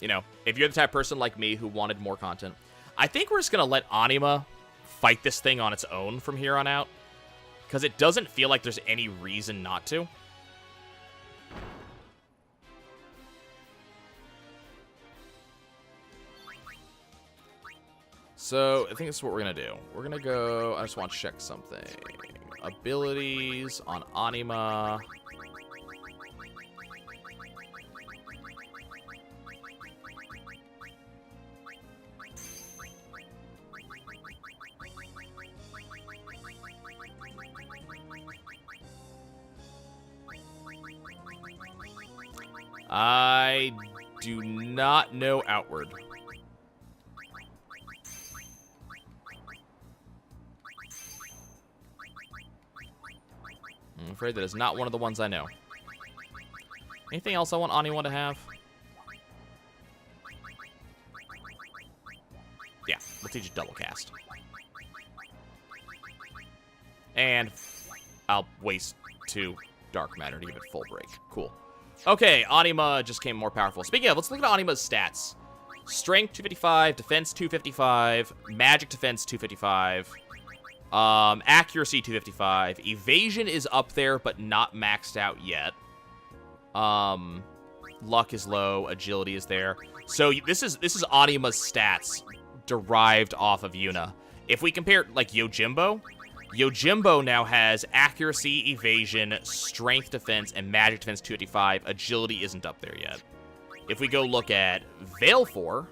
You know, if you're the type of person like me who wanted more content. I think we're just going to let Anima fight this thing on its own from here on out. Because it doesn't feel like there's any reason not to. So, I think that's what we're going to do. We're going to go... I just want to check something. Abilities on Anima. I do not know Outward. I'm afraid that is not one of the ones I know. Anything else I want Anima to have? Yeah, we'll teach you double cast. And I'll waste 2 dark matter to give it full break. Cool. Okay, Anima just came more powerful. Speaking of, let's look at Anima's stats. Strength 255, defense 255, magic defense 255, accuracy 255, evasion is up there but not maxed out yet. Luck is low, agility is there. So this is Anima's stats derived off of Yuna. If we compare like Yojimbo now has accuracy, evasion, strength defense, and magic defense 285. Agility isn't up there yet. If we go look at Veilfor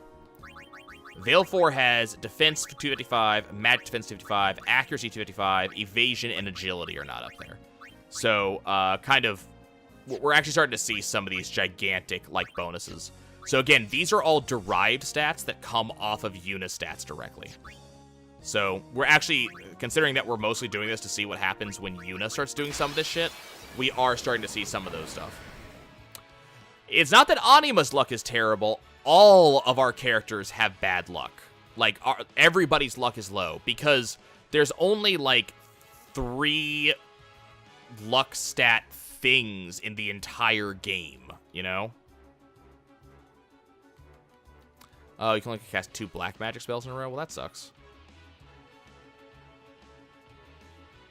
has defense 255, magic defense 255, accuracy 255, evasion, and agility are not up there. So, kind of, we're actually starting to see some of these gigantic, like, bonuses. So again, these are all derived stats that come off of Yuna stats directly. So, we're actually, considering that we're mostly doing this to see what happens when Yuna starts doing some of this shit, we are starting to see some of those stuff. It's not that Anima's luck is terrible. All of our characters have bad luck. Like, everybody's luck is low, because there's only, like, 3 luck stat things in the entire game, you know? Oh, you can only cast 2 black magic spells in a row? Well, that sucks.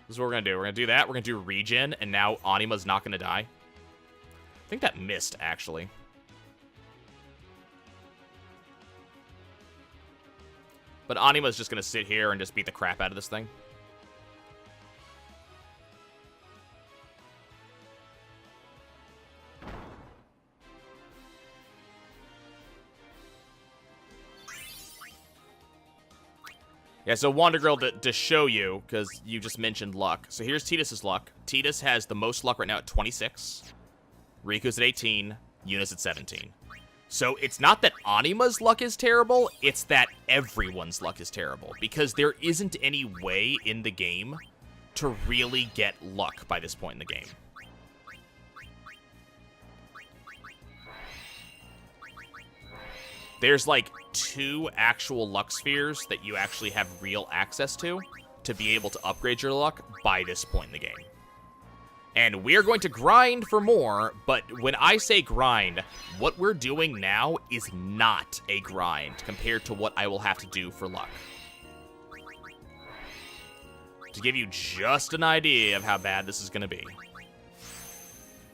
This is what we're going to do. We're going to do that. We're going to do regen, and now Anima's not going to die. I think that missed, actually. But Anima's just going to sit here and just beat the crap out of this thing. Yeah, so Wander Girl, to show you, because you just mentioned luck. So here's Tidus' luck. Tidus has the most luck right now at 26. Riku's at 18. Yuna's at 17. So it's not that Anima's luck is terrible, it's that everyone's luck is terrible. Because there isn't any way in the game to really get luck by this point in the game. There's like 2 actual luck spheres that you actually have real access to be able to upgrade your luck by this point in the game. And we're going to grind for more, but when I say grind, what we're doing now is not a grind compared to what I will have to do for luck. To give you just an idea of how bad this is going to be.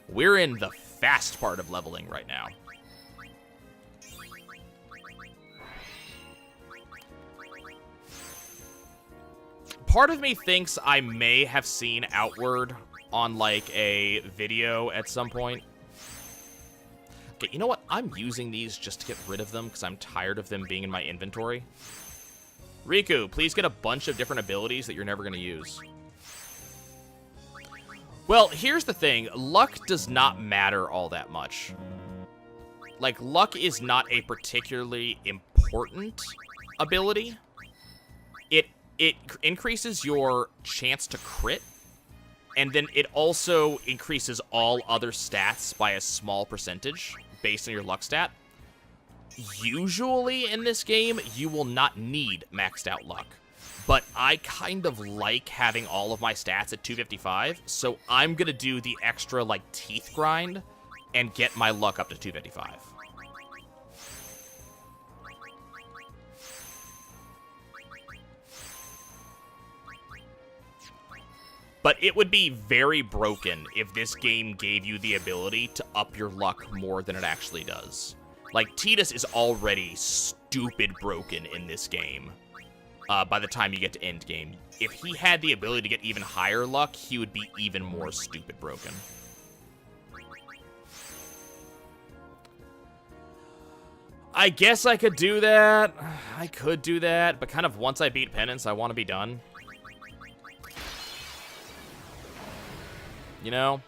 We're in the fast part of leveling right now. part of me thinks I may have seen Outward on, like, a video at some point. Okay, you know what? I'm using these just to get rid of them because I'm tired of them being in my inventory. Riku, please get a bunch of different abilities that you're never going to use. Well, here's the thing. Luck does not matter all that much. Like, luck is not a particularly important ability. It increases your chance to crit, and then it also increases all other stats by a small percentage based on your luck stat. Usually in this game, you will not need maxed out luck, but I kind of like having all of my stats at 255, so I'm gonna do the extra, like, teeth grind and get my luck up to 255. But it would be very broken if this game gave you the ability to up your luck more than it actually does. Like, Tidus is already stupid broken in this game by the time you get to endgame. If he had the ability to get even higher luck, he would be even more stupid broken. I guess I could do that. I could do that, but kind of once I beat Penance, I want to be done. You know?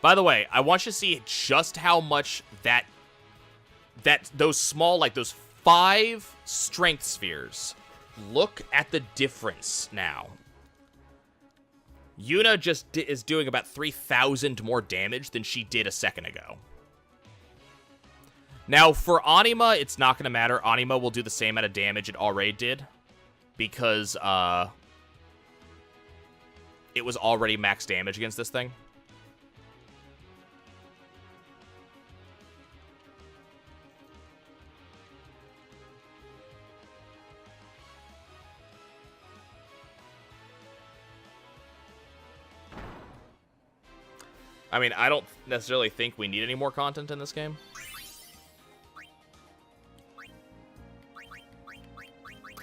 By the way, I want you to see just how much those small, like those 5 strength spheres. Look at the difference now. Yuna just is doing about 3,000 more damage than she did a second ago. Now, for Anima, it's not going to matter. Anima will do the same amount of damage it already did. Because, it was already max damage against this thing. I mean, I don't necessarily think we need any more content in this game.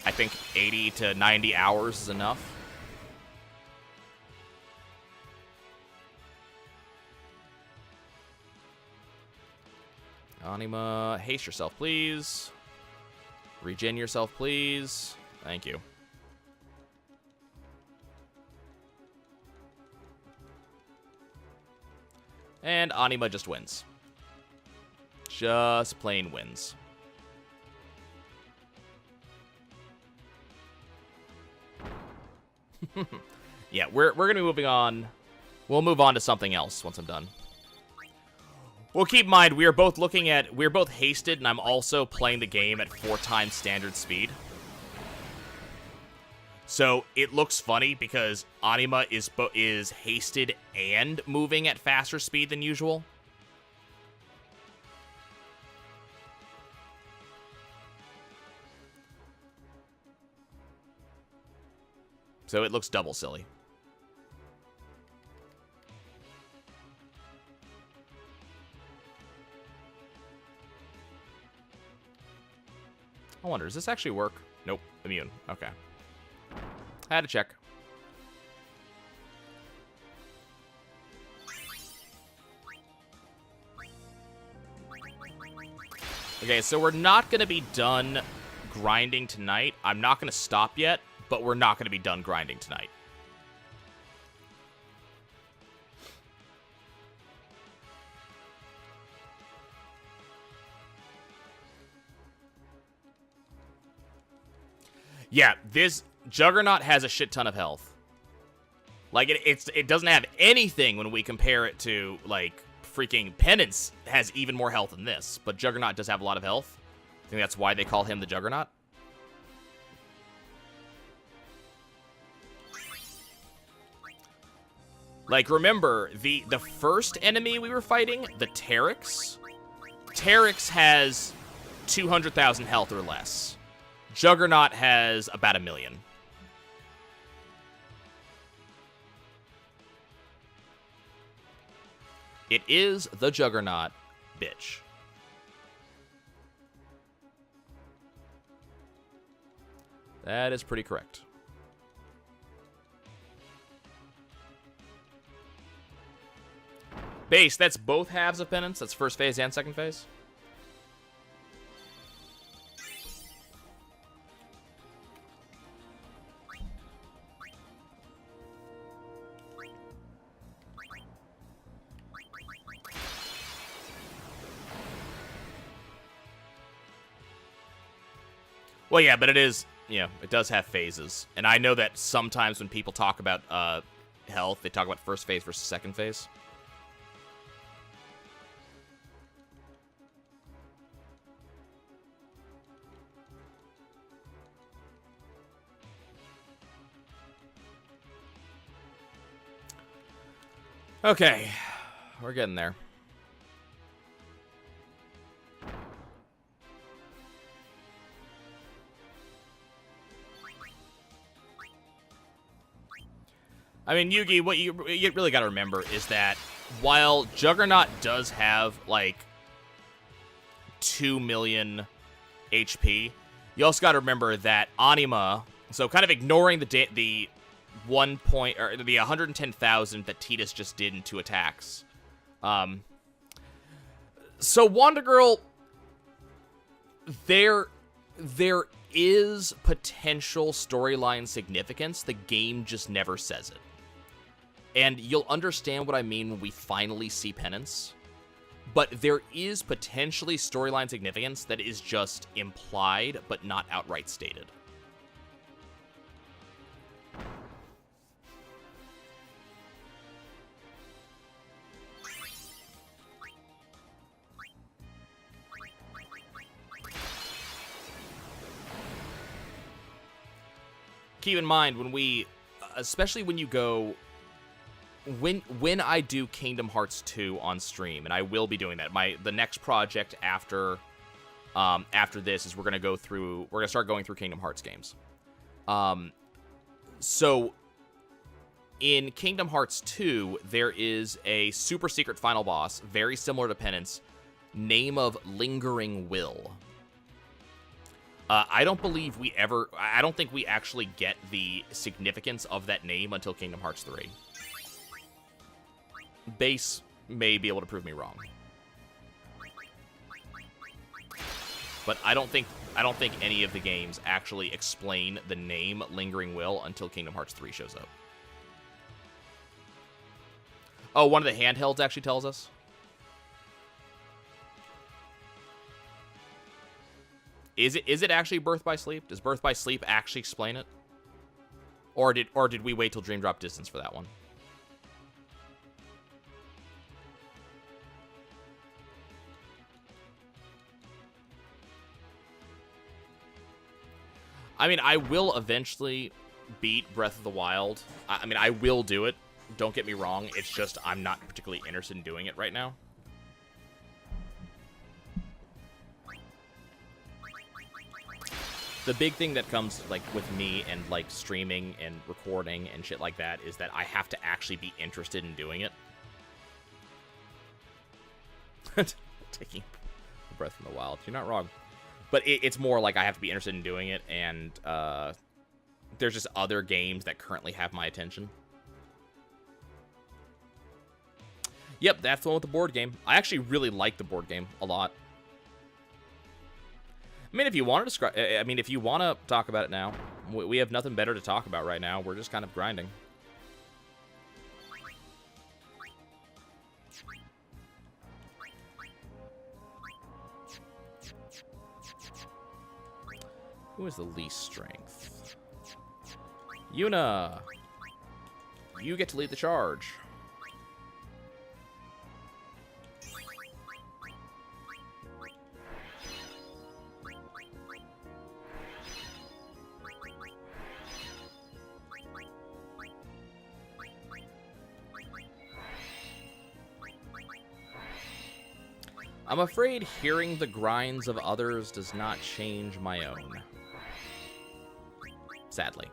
I think 80 to 90 hours is enough. Anima, haste yourself, please. Regen yourself, please. Thank you. And Anima just wins. Just plain wins. Yeah, we're going to be moving on. We'll move on to something else once I'm done. Well, keep in mind, we're both hasted, and I'm also playing the game at 4 times standard speed. So it looks funny because Anima is hasted and moving at faster speed than usual. So it looks double silly. I wonder, does this actually work? Nope, immune. Okay. I had to check. Okay, so we're not going to be done grinding tonight. I'm not going to stop yet, but we're not going to be done grinding tonight. Yeah, this Juggernaut has a shit ton of health. Like, it doesn't have anything when we compare it to, like, freaking Penance has even more health than this. But Juggernaut does have a lot of health. I think that's why they call him the Juggernaut. Like, remember, the first enemy we were fighting, the Teryx has 200,000 health or less. Juggernaut has about 1 million. It is the Juggernaut, bitch. That is pretty correct. Base, that's both halves of Penance. That's first phase and second phase. Well, yeah, but it is, you know, it does have phases. And I know that sometimes when people talk about health, they talk about first phase versus second phase. Okay, we're getting there. I mean, Yugi, what you really got to remember is that while Juggernaut does have, like, 2 million HP, you also got to remember that Anima, so kind of ignoring the 110,000 that Tidus just did in 2 attacks. So Wanda Girl, there is potential storyline significance. The game just never says it. And you'll understand what I mean when we finally see Penance. But there is potentially storyline significance that is just implied, but not outright stated. Keep in mind, when we, especially when you go, when I do Kingdom Hearts 2 on stream, and I will be doing that. The next project after this is we're gonna start going through Kingdom Hearts games. So in Kingdom Hearts 2, there is a super secret final boss, very similar to Penance, name of Lingering Will. I don't think we actually get the significance of that name until Kingdom Hearts 3. Base may be able to prove me wrong. But I don't think any of the games actually explain the name Lingering Will until Kingdom Hearts 3 shows up. Oh, one of the handhelds actually tells us? Is it actually Birth by Sleep? Does Birth by Sleep actually explain it? Or did we wait till Dream Drop Distance for that one? I mean, I will eventually beat Breath of the Wild. I mean, I will do it. Don't get me wrong. It's just I'm not particularly interested in doing it right now. The big thing that comes, like, with me and, like, streaming and recording and shit like that is that I have to actually be interested in doing it. Taking Breath from the Wild. You're not wrong. But it's more like I have to be interested in doing it, and there's just other games that currently have my attention. Yep, that's the one with the board game. I actually really like the board game a lot. I mean, if you want to talk about it now, we have nothing better to talk about right now. We're just kind of grinding. Who is the least strength? Yuna! You get to lead the charge. I'm afraid hearing the grinds of others does not change my own. Sadly.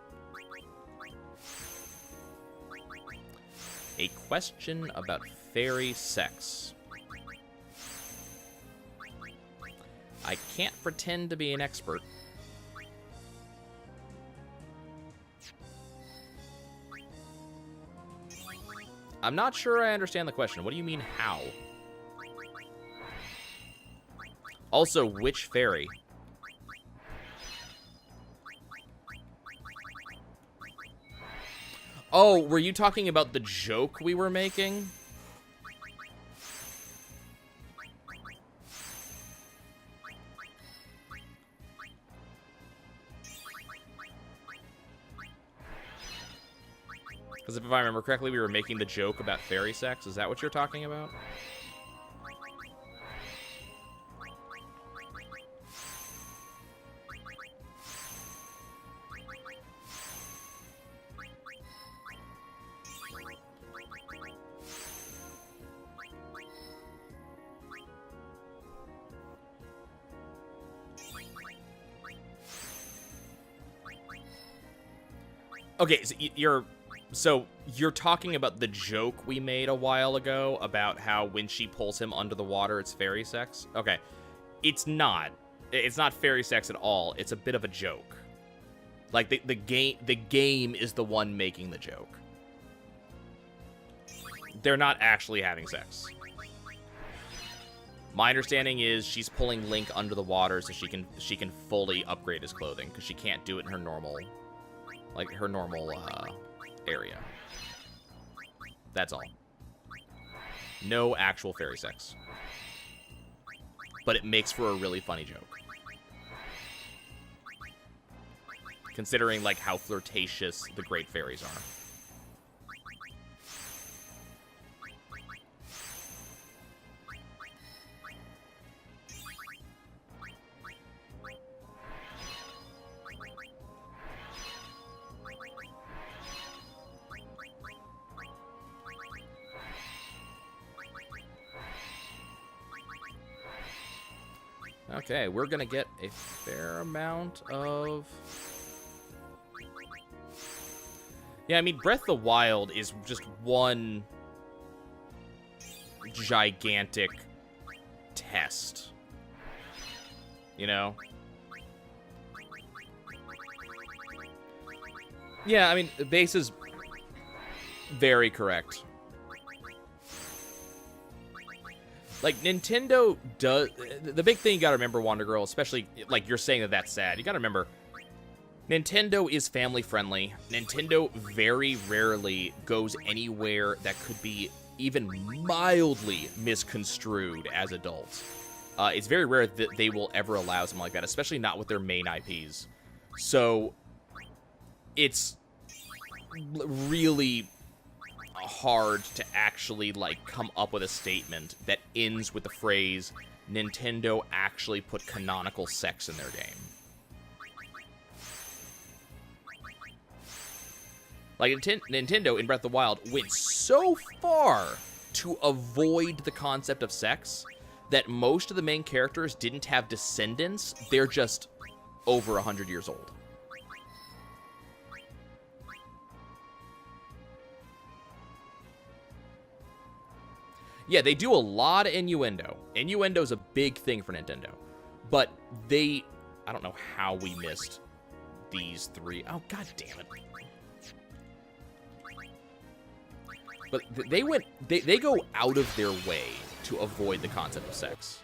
A question about fairy sex. I can't pretend to be an expert. I'm not sure I understand the question. What do you mean, how? Also, which fairy? Oh, were you talking about the joke we were making? Because if I remember correctly, we were making the joke about fairy sex. Is that what you're talking about? Okay, so you're talking about the joke we made a while ago about how when she pulls him under the water, it's fairy sex? Okay. It's not. It's not fairy sex at all. It's a bit of a joke. Like, the game is the one making the joke. They're not actually having sex. My understanding is she's pulling Link under the water so she can fully upgrade his clothing, because she can't do it in her normal area. That's all. No actual fairy sex. But it makes for a really funny joke. Considering, like, how flirtatious the great fairies are. Okay, we're gonna get a fair amount of... Yeah, I mean, Breath of the Wild is just one gigantic test. You know? Yeah, I mean, the base is very correct. Like, Nintendo does... The big thing you gotta remember, Wonder Girl, especially, like, you're saying that that's sad. You gotta remember, Nintendo is family-friendly. Nintendo very rarely goes anywhere that could be even mildly misconstrued as adults. It's very rare that they will ever allow something like that, especially not with their main IPs. So, it's really hard to actually, like, come up with a statement that ends with the phrase, Nintendo actually put canonical sex in their game. Like, Nintendo in Breath of the Wild went so far to avoid the concept of sex that most of the main characters didn't have descendants. They're just over 100 years old. Yeah, they do a lot of innuendo. Innuendo is a big thing for Nintendo. But I don't know how we missed these three. Oh, god damn it. But they go out of their way to avoid the concept of sex.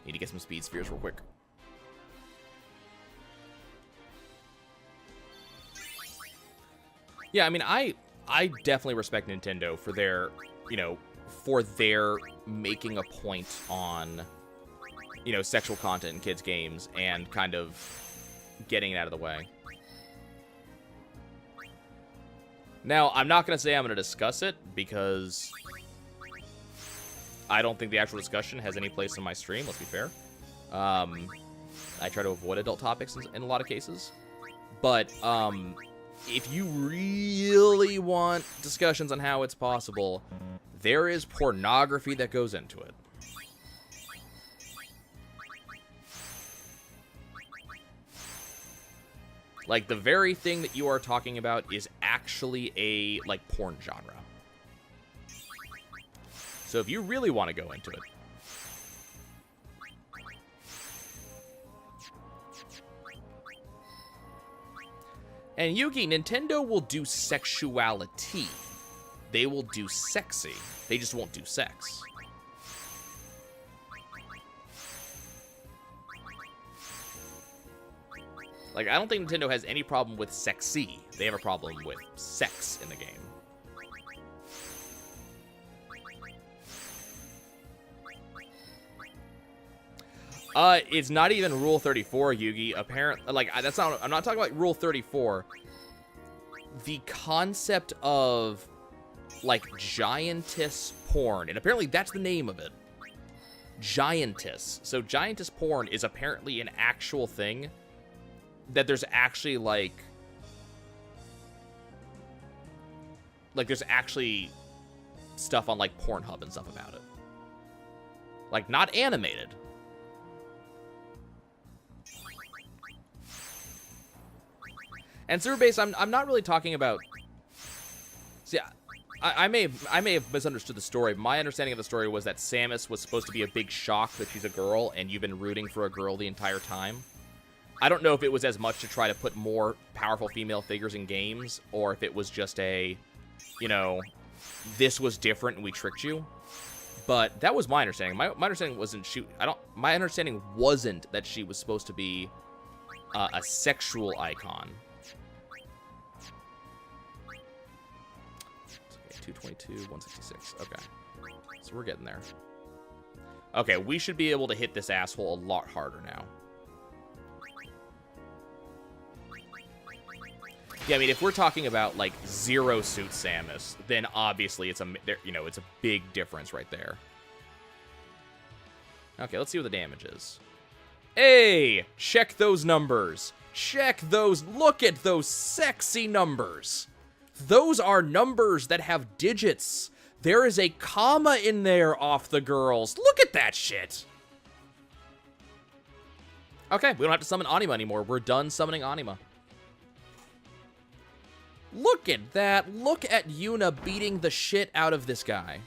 Need to get some speed spheres real quick. Yeah, I mean, I definitely respect Nintendo for their, making a point on, sexual content in kids' games and kind of getting it out of the way. Now, I'm not going to say I'm going to discuss it because I don't think the actual discussion has any place in my stream, let's be fair. I try to avoid adult topics in a lot of cases. But, if you really want discussions on how it's possible, there is pornography that goes into it. Like, the very thing that you are talking about is actually a, like, porn genre. So if you really want to go into it. And Yugi, Nintendo will do sexuality. They will do sexy. They just won't do sex. Like, I don't think Nintendo has any problem with sexy. They have a problem with sex in the game. It's not even Rule 34, Yugi. Apparently, like, that's not. I'm not talking about Rule 34. The concept of, like, giantess porn, and apparently that's the name of it. Giantess. So giantess porn is apparently an actual thing. That there's actually, like, there's actually stuff on, like, Pornhub and stuff about it. Like, not animated. And Super Base, I'm not really talking about... See, I may have misunderstood the story. My understanding of the story was that Samus was supposed to be a big shock that she's a girl, and you've been rooting for a girl the entire time. I don't know if it was as much to try to put more powerful female figures in games, or if it was just a, you know, this was different and we tricked you. But that was my understanding. My understanding wasn't my understanding wasn't that she was supposed to be a sexual icon. Okay, 222, 166. Okay, so we're getting there. Okay, we should be able to hit this asshole a lot harder now. Yeah, I mean, if we're talking about, like, Zero Suit Samus, then obviously it's it's a big difference right there. Okay, let's see what the damage is. Hey, check those numbers. Check those. Look at those sexy numbers. Those are numbers that have digits. There is a comma in there off the girls. Look at that shit. Okay, we don't have to summon Anima anymore. We're done summoning Anima. Look at that. Look at Yuna beating the shit out of this guy.